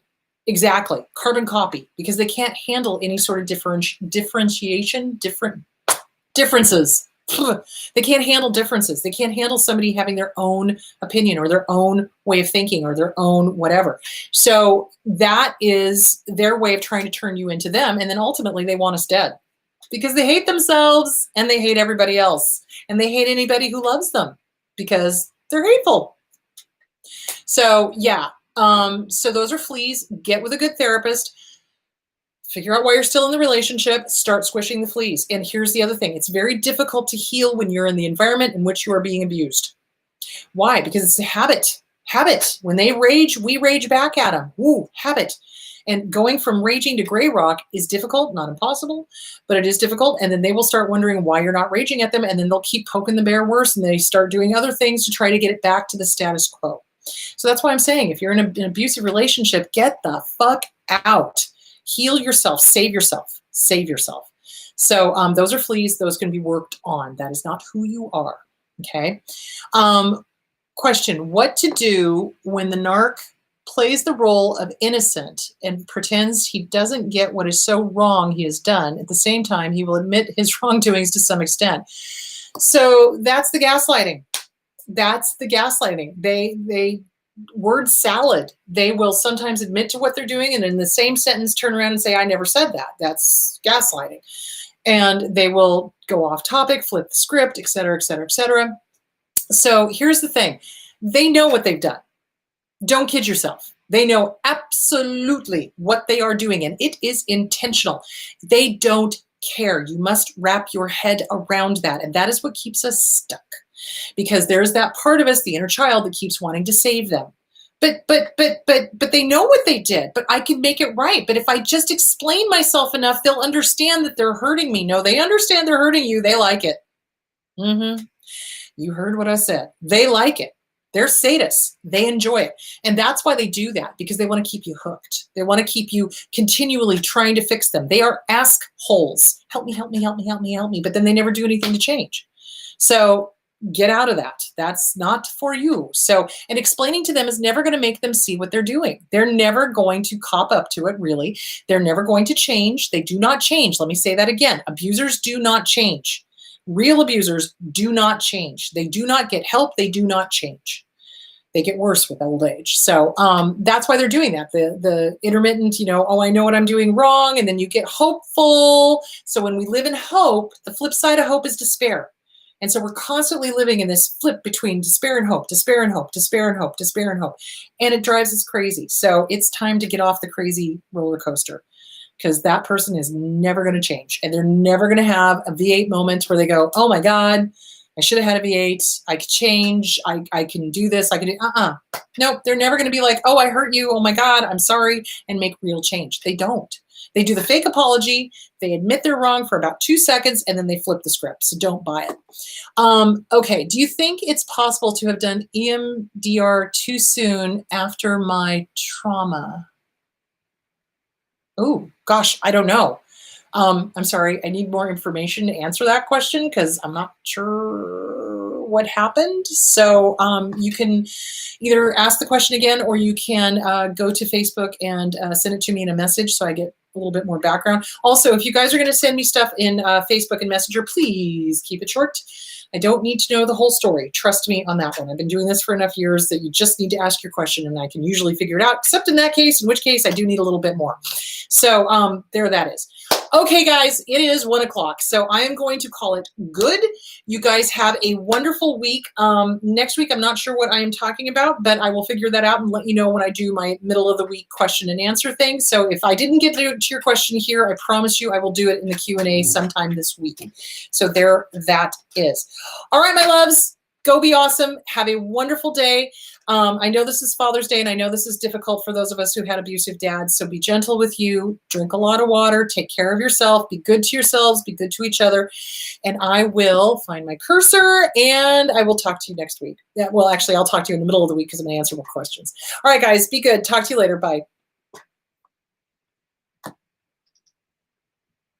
Exactly. Carbon copy, because they can't handle any sort of differences. They can't handle differences. They can't handle somebody having their own opinion or their own way of thinking or their own whatever. So that is their way of trying to turn you into them. And then ultimately they want us dead because they hate themselves and they hate everybody else. And they hate anybody who loves them because they're hateful. So yeah. So those are fleas. Get with a good therapist. Figure out why you're still in the relationship, start squishing the fleas. And here's the other thing. It's very difficult to heal when you're in the environment in which you are being abused. Why? Because it's a habit. Habit. When they rage, we rage back at them. Woo, habit. And going from raging to gray rock is difficult, not impossible, but it is difficult. And then they will start wondering why you're not raging at them. And then they'll keep poking the bear worse. And they start doing other things to try to get it back to the status quo. So that's why I'm saying, if you're in an abusive relationship, get the fuck out. Heal yourself, save yourself, save yourself. So those are fleas. Those can be worked on. That is not who you are. Okay. Question, what to do when the narc plays the role of innocent and pretends he doesn't get what is so wrong he has done. At the same time, he will admit his wrongdoings to some extent. So that's the gaslighting. That's the gaslighting. They word salad. They will sometimes admit to what they're doing and in the same sentence turn around and say, I never said that. That's gaslighting. And they will go off topic, flip the script, et cetera, et cetera, et cetera. So here's the thing. They know what they've done. Don't kid yourself. They know absolutely what they are doing, and it is intentional. They don't care. You must wrap your head around that, and that is what keeps us stuck. Because there's that part of us, the inner child, that keeps wanting to save them. But they know what they did, but I can make it right. But if I just explain myself enough, they'll understand that they're hurting me. No, they understand they're hurting you. They like it. You heard what I said. They like it. They're sadists. They enjoy it. And that's why they do that, because they want to keep you hooked. They want to keep you continually trying to fix them. They are ask holes. Help me, help me, help me, help me, help me. But then they never do anything to change. So get out of that. That's not for you. So, and explaining to them is never going to make them see what they're doing. They're never going to cop up to it, really. They're never going to change. They do not change. Let me say that again. Abusers do not change. Real abusers do not change. They do not get help. They do not change. They get worse with old age. So that's why they're doing that. The intermittent, oh, I know what I'm doing wrong. And then you get hopeful. So when we live in hope, the flip side of hope is despair. And so we're constantly living in this flip between despair and hope, despair and hope, despair and hope, despair and hope. And it drives us crazy. So it's time to get off the crazy roller coaster, because that person is never going to change. And they're never going to have a V8 moment where they go, oh my God, I should have had a V8. I could change. I can do this. I can do, Nope. They're never going to be like, oh, I hurt you. Oh my God, I'm sorry. And make real change. They don't. They do the fake apology. They admit they're wrong for about 2 seconds, and then they flip the script. So don't buy it. Okay. Do you think it's possible to have done EMDR too soon after my trauma? Oh, gosh, I don't know. I'm sorry. I need more information to answer that question because I'm not sure what happened. So you can either ask the question again, or you can go to Facebook and send it to me in a message so I get a little bit more background. Also, if you guys are going to send me stuff in Facebook and Messenger, please keep it short. I don't need to know the whole story. Trust me on that one. I've been doing this for enough years that you just need to ask your question and I can usually figure it out, except in that case, in which case I do need a little bit more. So there that is. Okay, guys, it is 1 o'clock. So I am going to call it good. You guys have a wonderful week. Next week, I'm not sure what I am talking about, but I will figure that out and let you know when I do my middle of the week question and answer thing. So if I didn't get to your question here, I promise you I will do it in the Q&A sometime this week. So there that is. All right, my loves, go be awesome. Have a wonderful day. I know this is Father's Day, and I know this is difficult for those of us who had abusive dads, so be gentle with you. Drink a lot of water. Take care of yourself. Be good to yourselves. Be good to each other. And I will find my cursor, and I will talk to you next week. Yeah, well, actually, I'll talk to you in the middle of the week because I'm going to answer more questions. All right, guys, be good. Talk to you later. Bye.